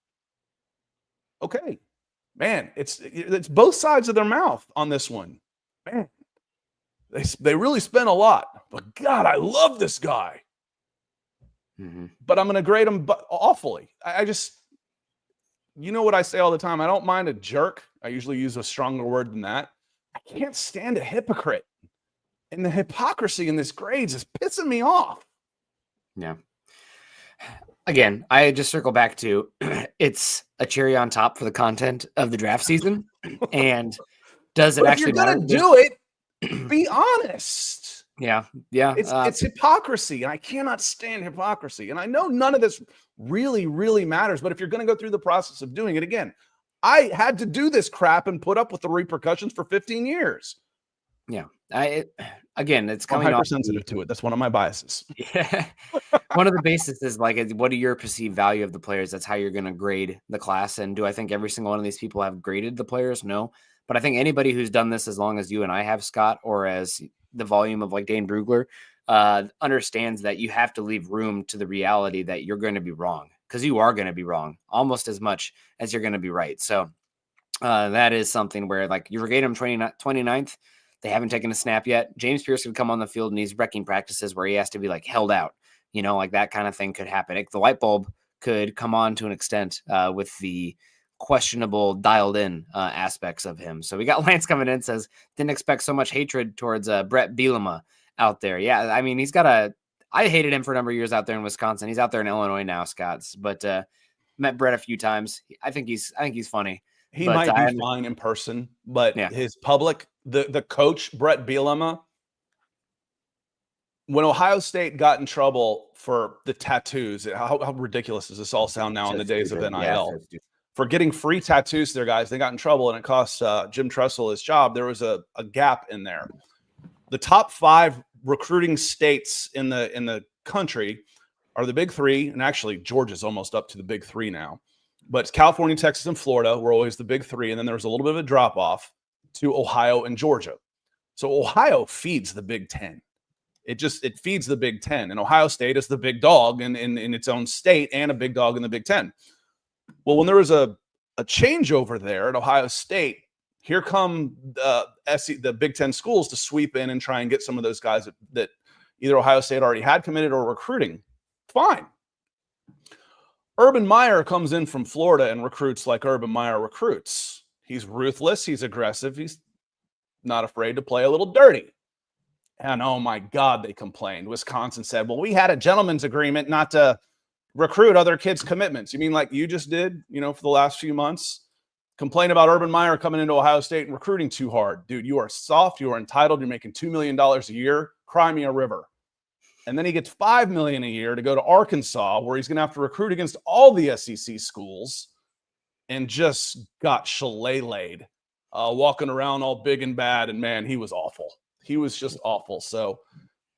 [SPEAKER 1] Okay, man, it's both sides of their mouth on this one. Man, they really spent a lot. But God, I love this guy. Mm-hmm. But I'm going to grade him awfully. I just, what I say all the time? I don't mind a jerk. I usually use a stronger word than that. I can't stand a hypocrite. And the hypocrisy in this grades is pissing me off.
[SPEAKER 2] Yeah. Again, I just circle back to it's a cherry on top for the content of the draft season. And does it actually matter?
[SPEAKER 1] If you're going to do it, be honest.
[SPEAKER 2] Yeah.
[SPEAKER 1] It's hypocrisy, and I cannot stand hypocrisy. And I know none of this really, really matters, but if you're going to go through the process of doing it again, I had to do this crap and put up with the repercussions for 15 years.
[SPEAKER 2] Yeah. It's coming
[SPEAKER 1] I'm hypersensitive to it. That's one of my biases.
[SPEAKER 2] Yeah. One of the bases is what are your perceived value of the players? That's how you're going to grade the class. And do I think every single one of these people have graded the players? No. But I think anybody who's done this as long as you and I have, Scott, or as the volume of Dane Brugler, understands that you have to leave room to the reality that you're going to be wrong, because you are going to be wrong almost as much as you're going to be right. So that is something where you grade them 29th. They haven't taken a snap yet. James Pierce could come on the field and he's wrecking practices where he has to be held out, that kind of thing could happen. The light bulb could come on to an extent with the questionable dialed in aspects of him. So we got Lance coming in, says, didn't expect so much hatred towards Brett Bielema out there. Yeah. I mean, I hated him for a number of years out there in Wisconsin. He's out there in Illinois now, Scott's, but met Brett a few times. I think he's funny.
[SPEAKER 1] He might be fine in person, but his public, the coach, Brett Bielema, when Ohio State got in trouble for the tattoos, how ridiculous does this all sound now in the days of NIL? For getting free tattoos to their guys, they got in trouble, and it cost Jim Tressel his job. There was a gap in there. The top 5 recruiting states in the country are the big 3, and actually Georgia's almost up to the big 3 now. But it's California, Texas, and Florida were always the big 3, and then there was a little bit of a drop-off to Ohio and Georgia. So Ohio feeds the Big Ten. It feeds the Big Ten, and Ohio State is the big dog in its own state and a big dog in the Big Ten. Well, when there was a a changeover there at Ohio State. Here come the Big Ten schools to sweep in and try and get some of those guys that either Ohio State already had committed or recruiting. Fine. Urban Meyer comes in from Florida and recruits like Urban Meyer recruits. He's ruthless. He's aggressive. He's not afraid to play a little dirty. And oh my God, they complained. Wisconsin said, well, we had a gentleman's agreement not to recruit other kids' commitments. You mean like you just did, for the last few months? Complain about Urban Meyer coming into Ohio State and recruiting too hard. Dude, you are soft. You are entitled. You're making $2 million a year. Cry me a river. And then he gets $5 million a year to go to Arkansas, where he's going to have to recruit against all the SEC schools, and just got shillelagh'd, walking around all big and bad. And man, he was awful. He was just awful. So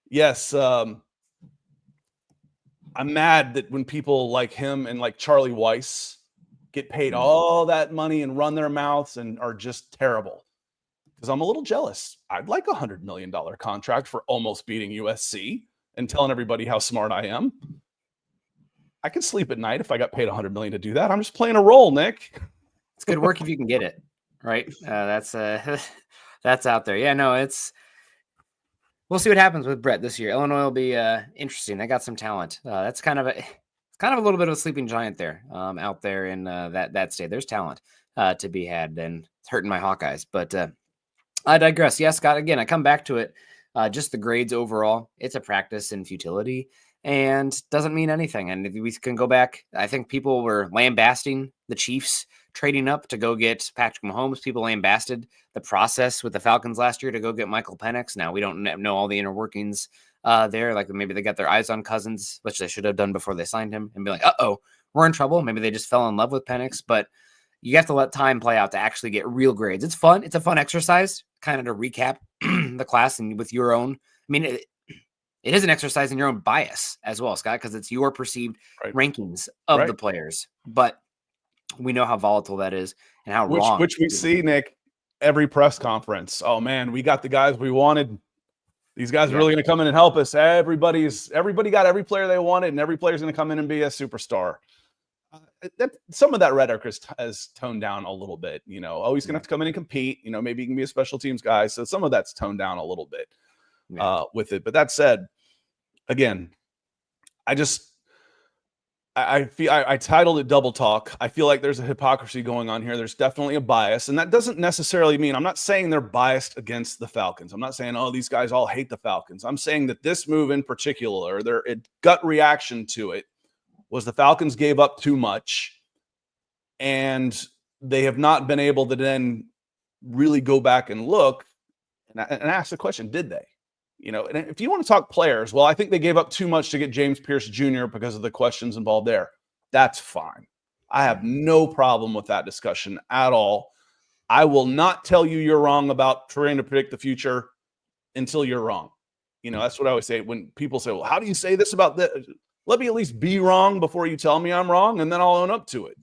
[SPEAKER 1] yes, I'm mad that when people like him and like Charlie Weiss get paid all that money and run their mouths and are just terrible, because I'm a little jealous. I'd like $100 million contract for almost beating USC and telling everybody how smart I am. I could sleep at night if I got paid $100 million to do that. I'm just playing a role, Nick.
[SPEAKER 2] It's good work if you can get it, right? That's out there. Yeah, no, we'll see what happens with Brett this year. Illinois will be interesting. They got some talent. That's kind of a little bit of a sleeping giant there, out there in that state. There's talent to be had, and it's hurting my Hawkeyes. But I digress. Yes, Scott. Again, I come back to it. Just the grades overall. It's a practice in futility and doesn't mean anything. And if we can go back, I think people were lambasting the Chiefs trading up to go get Patrick Mahomes. People lambasted the process with the Falcons last year to go get Michael Penix. Now we don't know all the inner workings there. Like maybe they got their eyes on Cousins, which they should have done before they signed him, and be like, uh-oh, we're in trouble. Maybe they just fell in love with Penix, but you have to let time play out to actually get real grades. It's fun. It's a fun exercise, kind of to recap the class and with your own. I mean, it is an exercise in your own bias as well, Scott, because it's your perceived rankings of the players. But we know how volatile that is and how wrong.
[SPEAKER 1] Which we see, Nick, every press conference. Oh man, we got the guys we wanted. These guys are really going to come in and help us. Everybody got every player they wanted, and every player's going to come in and be a superstar. Some of that rhetoric has toned down a little bit. He's going to have to come in and compete. Maybe he can be a special teams guy. So some of that's toned down a little bit with it. But that said, again, I titled it Double Talk. I feel like there's a hypocrisy going on here. There's definitely a bias. And that doesn't necessarily mean, I'm not saying they're biased against the Falcons. I'm not saying, oh, these guys all hate the Falcons. I'm saying that this move in particular, their gut reaction to it was the Falcons gave up too much, and they have not been able to then really go back and look and ask the question, did they? And if you want to talk players, well, I think they gave up too much to get James Pierce Jr. because of the questions involved there. That's fine. I have no problem with that discussion at all. I will not tell you you're wrong about trying to predict the future until you're wrong. That's what I always say when people say, well, how do you say this about this? Let me at least be wrong before you tell me I'm wrong, and then I'll own up to it.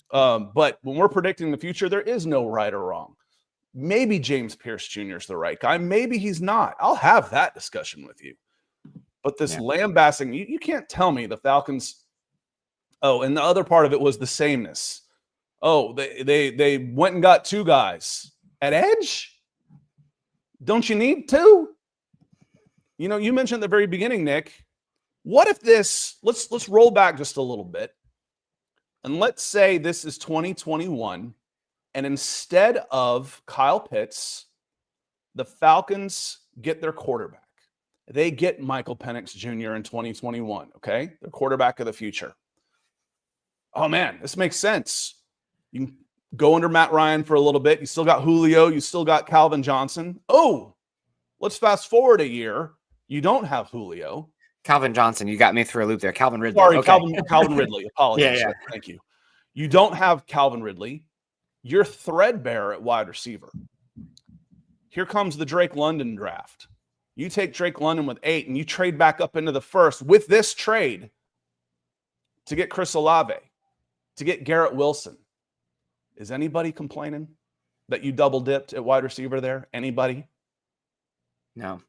[SPEAKER 1] But when we're predicting the future, there is no right or wrong. Maybe James Pierce Jr. is the right guy. Maybe he's not. I'll have that discussion with you. But this lambasting, you can't tell me the Falcons. Oh, and the other part of it was the sameness. Oh, they went and got two guys at edge. Don't you need two? You mentioned at the very beginning, Nick. What if this, let's roll back just a little bit, and let's say this is 2021, and instead of Kyle Pitts, the Falcons get their quarterback. They get Michael Penix Jr. in 2021, okay? The quarterback of the future. Oh man, this makes sense. You can go under Matt Ryan for a little bit. You still got Julio. You still got Calvin Johnson. Oh, let's fast forward a year. You don't have Julio.
[SPEAKER 2] Calvin Johnson, you got me through a loop there. Calvin Ridley.
[SPEAKER 1] Sorry, okay. Calvin Ridley. Apologies. Yeah. Thank you. You don't have Calvin Ridley. You're threadbare at wide receiver. Here comes the Drake London draft. You take Drake London with 8, and you trade back up into the first with this trade to get Chris Olave, to get Garrett Wilson. Is anybody complaining that you double dipped at wide receiver there? Anybody?
[SPEAKER 2] No.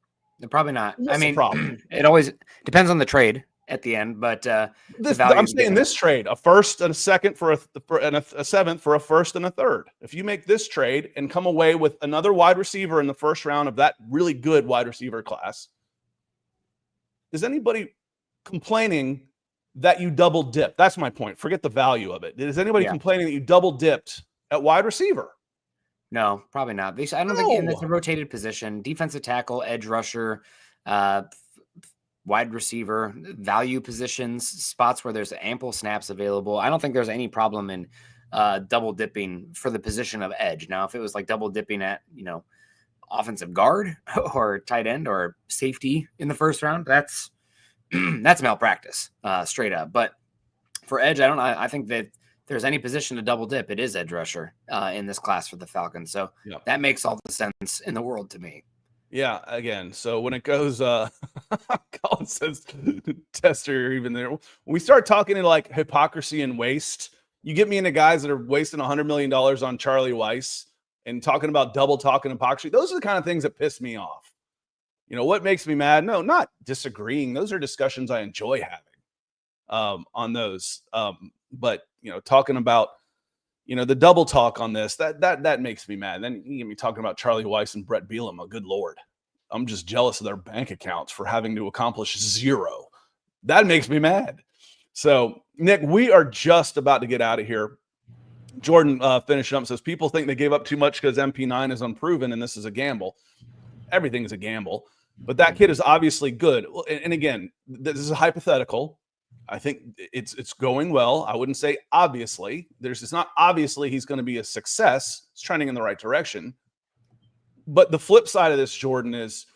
[SPEAKER 2] Probably not.
[SPEAKER 1] What's the problem?
[SPEAKER 2] It always depends on the trade, at the end, but
[SPEAKER 1] I'm saying this trade, a first and a second for a seventh for a first and a third. If you make this trade and come away with another wide receiver in the first round of that really good wide receiver class, is anybody complaining that you double dipped? That's my point. Forget the value of it. Is anybody complaining that you double dipped at wide receiver?
[SPEAKER 2] No, probably not. I don't think that's a rotated position. Defensive tackle, edge rusher, wide receiver, value positions, spots where there's ample snaps available. I don't think there's any problem in double dipping for the position of edge. Now, if it was like double dipping at, offensive guard or tight end or safety in the first round, that's malpractice, straight up. But for edge, I think that if there's any position to double dip, it is edge rusher in this class for the Falcons. So that makes all the sense in the world to me.
[SPEAKER 1] Yeah, again, so when it goes, Colin says, Tester, even there, when we start talking in like hypocrisy and waste, you get me into guys that are wasting $100 million on Charlie Weiss and talking about double talk and hypocrisy. Those are the kind of things that piss me off. What makes me mad? No, not disagreeing. Those are discussions I enjoy having on those. But, talking about, the double talk on this, that makes me mad. Then you get me talking about Charlie Weiss and Brett Bielema. Oh, good Lord. I'm just jealous of their bank accounts for having to accomplish zero. That makes me mad. So, Nick, we are just about to get out of here. Jordan finishing up says, people think they gave up too much because MP9 is unproven and this is a gamble. Everything is a gamble. But that kid is obviously good. And again, this is a hypothetical. I think it's going well. I wouldn't say obviously. It's not obviously he's going to be a success. It's trending in the right direction. But the flip side of this, Jordan, is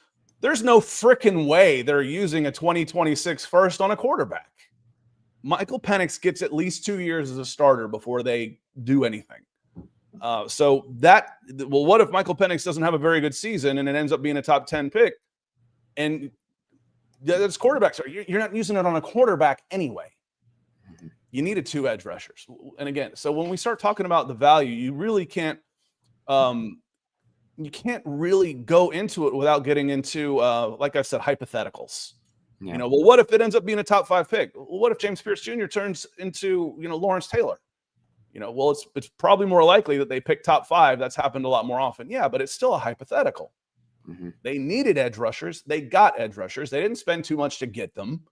[SPEAKER 1] there's no freaking way they're using a 2026 first on a quarterback. Michael Penix gets at least 2 years as a starter before they do anything. What if Michael Penix doesn't have a very good season and it ends up being a top 10 pick? And that's quarterbacks. You're not using it on a quarterback anyway. You needed 2 edge rushers. And again, so when we start talking about the value, you really can't really go into it without getting into, like I said, hypotheticals. Yeah. What if it ends up being a top 5 pick? What if James Pierce Jr. turns into, Lawrence Taylor? It's probably more likely that they pick top 5. That's happened a lot more often. Yeah, but it's still a hypothetical. Mm-hmm. They needed edge rushers. They got edge rushers. They didn't spend too much to get them.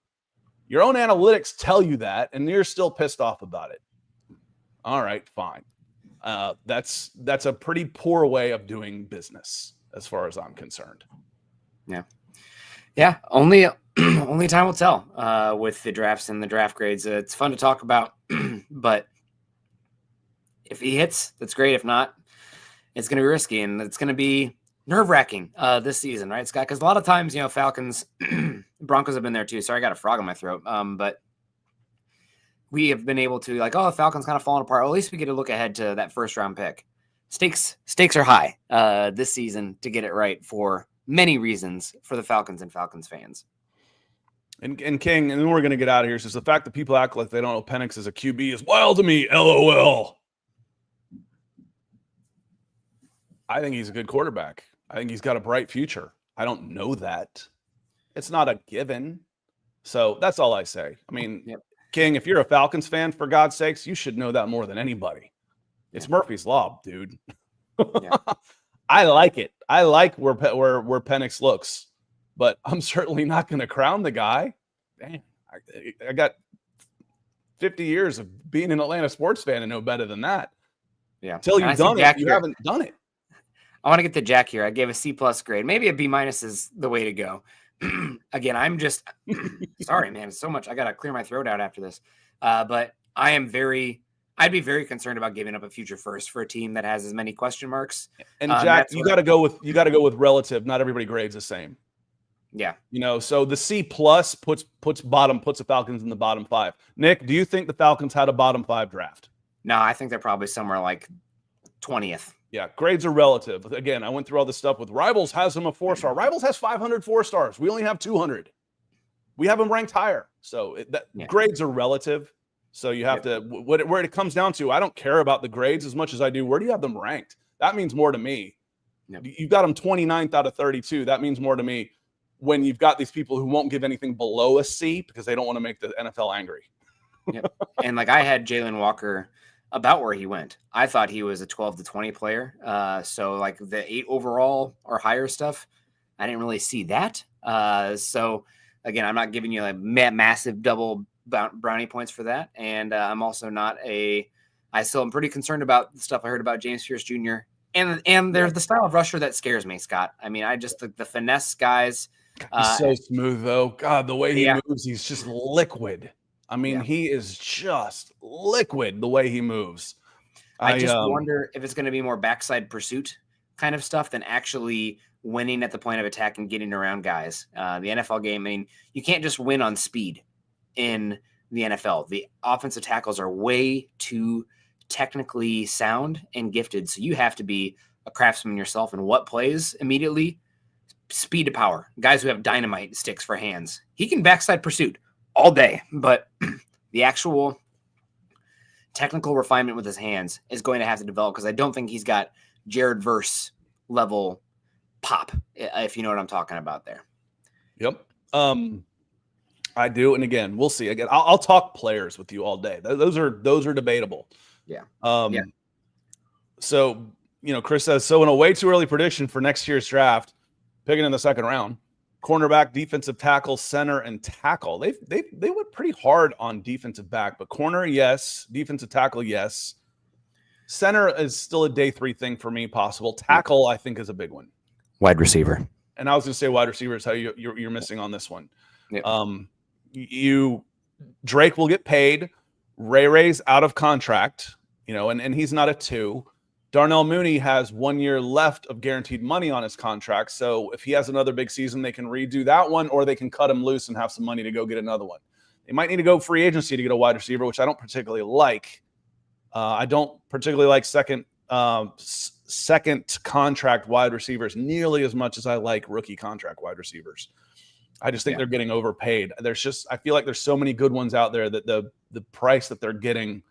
[SPEAKER 1] Your own analytics tell you that, and you're still pissed off about it. All right, fine. That's a pretty poor way of doing business, as far as I'm concerned.
[SPEAKER 2] Yeah. Only time will tell with the drafts and the draft grades. It's fun to talk about, but if he hits, that's great. If not, it's going to be risky, and it's going to be nerve-wracking this season, right, Scott? Because a lot of times, Falcons, Broncos have been there too. Sorry, I got a frog in my throat. But we have been able to, the Falcons kind of falling apart. Well, at least we get to look ahead to that first-round pick. Stakes are high this season to get it right for many reasons for the Falcons and Falcons fans.
[SPEAKER 1] And King, and then we're going to get out of here, says the fact that people act like they don't know Penix as a QB is wild to me, LOL. I think he's a good quarterback. I think he's got a bright future. I don't know that. It's not a given. So that's all I say. I mean, King, if you're a Falcons fan, for God's sakes, you should know that more than anybody. It's Murphy's Law, dude. I like it. I like where Penix looks, but I'm certainly not going to crown the guy. Damn, I got 50 years of being an Atlanta sports fan and know better than that. Yeah. Until you've done it, you haven't done it.
[SPEAKER 2] I want to get to Jack here. I gave a C+ grade. Maybe a B- is the way to go. Again, I'm just sorry, man. It's so much. I got to clear my throat out after this. But I'd be very concerned about giving up a future first for a team that has as many question marks.
[SPEAKER 1] And Jack, you got to go with relative. Not everybody grades the same.
[SPEAKER 2] Yeah.
[SPEAKER 1] So the C+ puts the Falcons in the bottom 5. Nick, do you think the Falcons had a bottom 5 draft?
[SPEAKER 2] No, I think they're probably somewhere like 20th.
[SPEAKER 1] Yeah, grades are relative. Again, I went through all this stuff with Rivals has them a 4-star. Rivals has 500 4-stars. We only have 200. We have them ranked higher. So grades are relative. So you have to, where it comes down to, I don't care about the grades as much as I do. Where do you have them ranked? That means more to me. You've got them 29th out of 32. That means more to me. when you've got these people who won't give anything below a C because they don't want to make the NFL angry.
[SPEAKER 2] Yep. And like I had Jalen Walker about where he went. I thought he was a 12 to 20 player. So like the 8 overall or higher stuff, I didn't really see that. So again, I'm not giving you a massive double brownie points for that. And I'm also not I still am pretty concerned about the stuff I heard about James Pierce Jr. And there's the style of rusher that scares me, Scott. I mean, the finesse guys.
[SPEAKER 1] He's so smooth, though. God, the way he moves, he's just liquid. I mean, he is just liquid the way he moves.
[SPEAKER 2] I just wonder if it's going to be more backside pursuit kind of stuff than actually winning at the point of attack and getting around guys. The NFL game, I mean, you can't just win on speed in the NFL. The offensive tackles are way too technically sound and gifted. So you have to be a craftsman yourself. And what plays immediately? Speed to power. Guys who have dynamite sticks for hands. He can backside pursuit all day, but the actual technical refinement with his hands is going to have to develop because I don't think he's got Jared Verse level pop, if you know what I'm talking about there.
[SPEAKER 1] Yep. I do. And again, we'll see. Again, I'll talk players with you all day. Those are debatable.
[SPEAKER 2] Yeah.
[SPEAKER 1] So, Chris says, so in a way too early prediction for next year's draft, picking in the second round, cornerback, defensive tackle, center, and tackle. They went pretty hard on defensive back, but corner, yes. Defensive tackle, yes. Center is still a day 3 thing for me, possible. Tackle, I think, is a big one.
[SPEAKER 2] Wide receiver. And
[SPEAKER 1] I was going to say wide receiver is how you're missing on this one.
[SPEAKER 2] Yep.
[SPEAKER 1] Drake will get paid. Ray's out of contract, and he's not a 2. Darnell Mooney has 1 year left of guaranteed money on his contract. So if he has another big season, they can redo that one, or they can cut him loose and have some money to go get another one. They might need to go free agency to get a wide receiver, which I don't particularly like. I don't particularly like second contract wide receivers nearly as much as I like rookie contract wide receivers. I just think they're getting overpaid. I feel like there's so many good ones out there that the price that they're getting,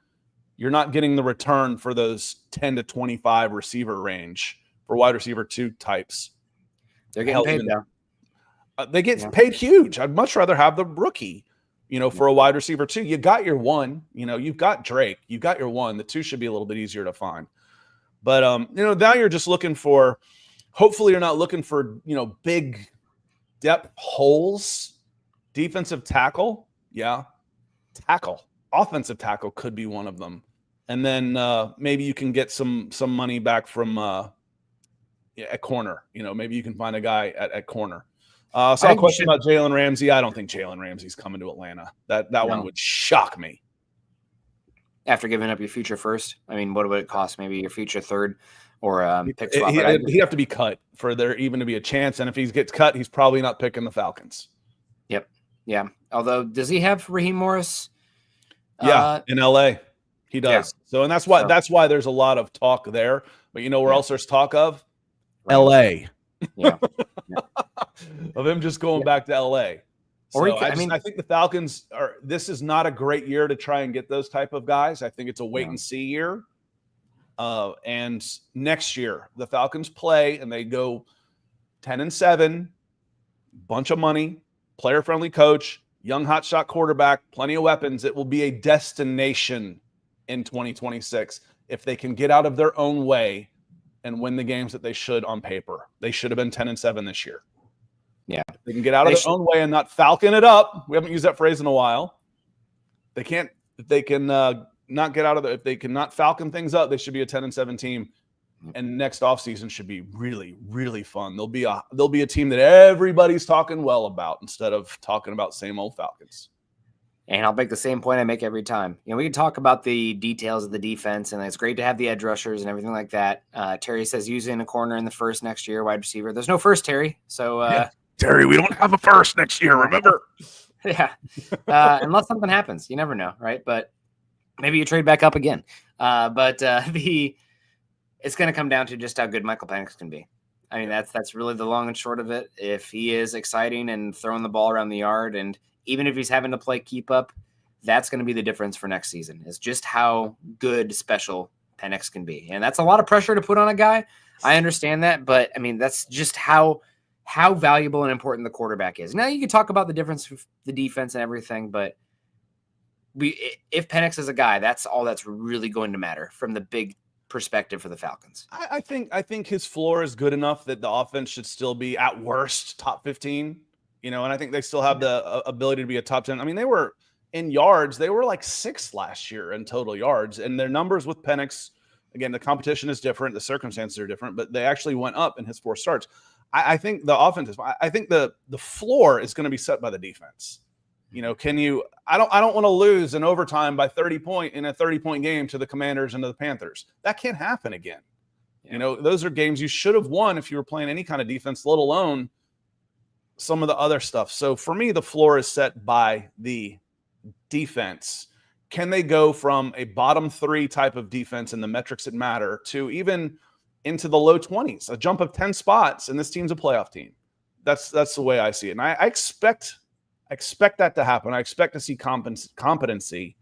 [SPEAKER 1] you're not getting the return for those 10 to 25 receiver range for wide receiver 2 types.
[SPEAKER 2] They're getting paid now.
[SPEAKER 1] They get paid huge. I'd much rather have the rookie, for a wide receiver 2. You got your 1, you've got Drake, you got your 1. The 2 should be a little bit easier to find. But, now you're just looking for, hopefully you're not looking for, big depth holes. Defensive tackle. Yeah. Tackle. Offensive tackle could be one of them. And then maybe you can get some money back from at corner. Maybe you can find a guy at corner. So a question about Jalen Ramsey. I don't think Jalen Ramsey's coming to Atlanta. That one would shock me.
[SPEAKER 2] After giving up your future first, I mean, what would it cost? Maybe your future third or pick swap.
[SPEAKER 1] He'd have to be cut for there even to be a chance. And if he gets cut, he's probably not picking the Falcons.
[SPEAKER 2] Yep. Yeah. Although, does he have Raheem Morris?
[SPEAKER 1] Yeah, in LA, he does. Yeah. So, and that's why there's a lot of talk there. But where else there's talk of? Right. LA. Yeah. Of him just going back to LA. So I think the Falcons this is not a great year to try and get those type of guys. I think it's a wait and see year. And next year the Falcons play and they go 10-7, bunch of money, player friendly coach, young hotshot quarterback, plenty of weapons. It will be a destination in 2026 if they can get out of their own way and win the games that they should on paper. They should have been 10-7 this year.
[SPEAKER 2] Yeah.
[SPEAKER 1] They can get out of their own way and not falcon it up. We haven't used that phrase in a while. If they cannot falcon things up, they should be a 10-7 team. And next offseason should be really, really fun. They'll be a team that everybody's talking well about instead of talking about same old Falcons.
[SPEAKER 2] And I'll make the same point I make every time. We can talk about the details of the defense, and it's great to have the edge rushers and everything like that. Terry says using a corner in the first next year, wide receiver. There's no first, Terry. So
[SPEAKER 1] Terry, we don't have a first next year, remember?
[SPEAKER 2] Yeah. Unless something happens. You never know, right? But maybe you trade back up again. It's going to come down to just how good Michael Penix can be. I mean, that's really the long and short of it. If he is exciting and throwing the ball around the yard, and even if he's having to play keep up, that's going to be the difference for next season, is just how good special Penix can be. And that's a lot of pressure to put on a guy. I understand that, but I mean, that's just how how valuable and important the quarterback is. Now you can talk about the difference with the defense and everything, but if Penix is a guy, that's all that's really going to matter from the big perspective for the Falcons.
[SPEAKER 1] I think his floor is good enough that the offense should still be at worst top 15, and I think they still have the ability to be a top 10. I mean, they were in yards, they were like 6th last year in total yards, and their numbers with Penix, again, the competition is different, the circumstances are different, but they actually went up in his 4 starts. I think the offense is, I think the floor is going to be set by the defense. Can you, I don't want to lose in overtime by 30 in a 30-point game to the Commanders and to the Panthers. That can't happen again. Yeah. Those are games you should have won if you were playing any kind of defense, let alone some of the other stuff. So for me, the floor is set by the defense. Can they go from a bottom 3 type of defense in the metrics that matter to even into the low 20s, a jump of 10 spots, and this team's a playoff team? That's the way I see it. And I expect that to happen. I expect to see competency,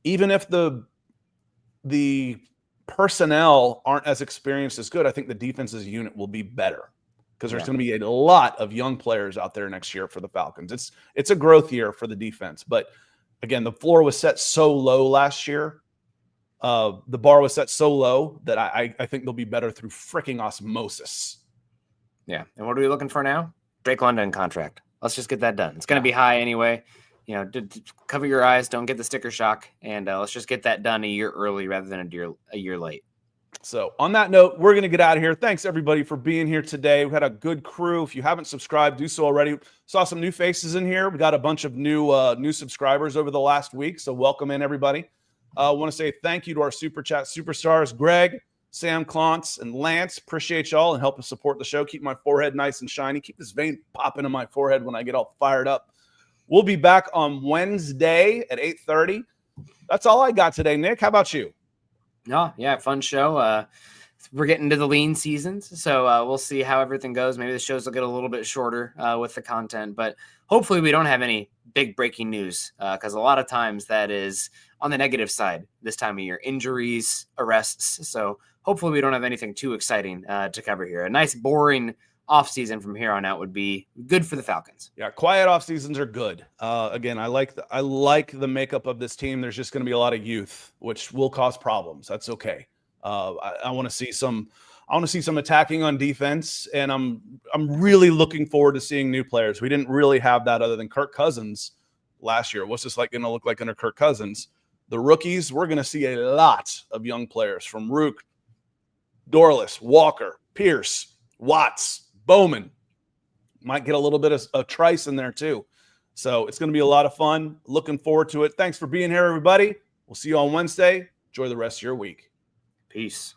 [SPEAKER 1] even if the personnel aren't as experienced as good. I think the defense's unit will be better because there's going to be a lot of young players out there next year for the Falcons. It's a growth year for the defense, but again, the floor was set so low last year. The bar was set so low that I think they'll be better through freaking osmosis.
[SPEAKER 2] Yeah. And what are we looking for now? Drake London contract. Let's just get that done. It's going to be high anyway. Cover your eyes. Don't get the sticker shock. And let's just get that done a year early rather than a year late.
[SPEAKER 1] So on that note, we're going to get out of here. Thanks, everybody, for being here today. We had a good crew. If you haven't subscribed, do so already. Saw some new faces in here. We got a bunch of new subscribers over the last week. So welcome in, everybody. I want to say thank you to our Super Chat superstars, Greg, Sam Klontz, and Lance. Appreciate y'all and help us support the show. Keep my forehead nice and shiny. Keep this vein popping in my forehead when I get all fired up. We'll be back on Wednesday at 8:30. That's all I got today, Nick. How about you?
[SPEAKER 2] No, yeah, fun show. We're getting to the lean seasons, so we'll see how everything goes. Maybe the shows will get a little bit shorter with the content, but hopefully we don't have any big breaking news because a lot of times that is on the negative side this time of year, injuries, arrests. So hopefully we don't have anything too exciting to cover here. A nice, boring offseason from here on out would be good for the Falcons.
[SPEAKER 1] Yeah, quiet off seasons are good. Again, I like the makeup of this team. There's just going to be a lot of youth, which will cause problems. That's okay. I want to see some attacking on defense, and I'm really looking forward to seeing new players. We didn't really have that other than Kirk Cousins last year. What's this like going to look like under Kirk Cousins? The rookies, we're going to see a lot of young players from Rook, Dorless, Walker, Pierce, Watts, Bowman. Might get a little bit of Trice in there too. So it's going to be a lot of fun. Looking forward to it. Thanks for being here, everybody. We'll see you on Wednesday. Enjoy the rest of your week.
[SPEAKER 2] Peace.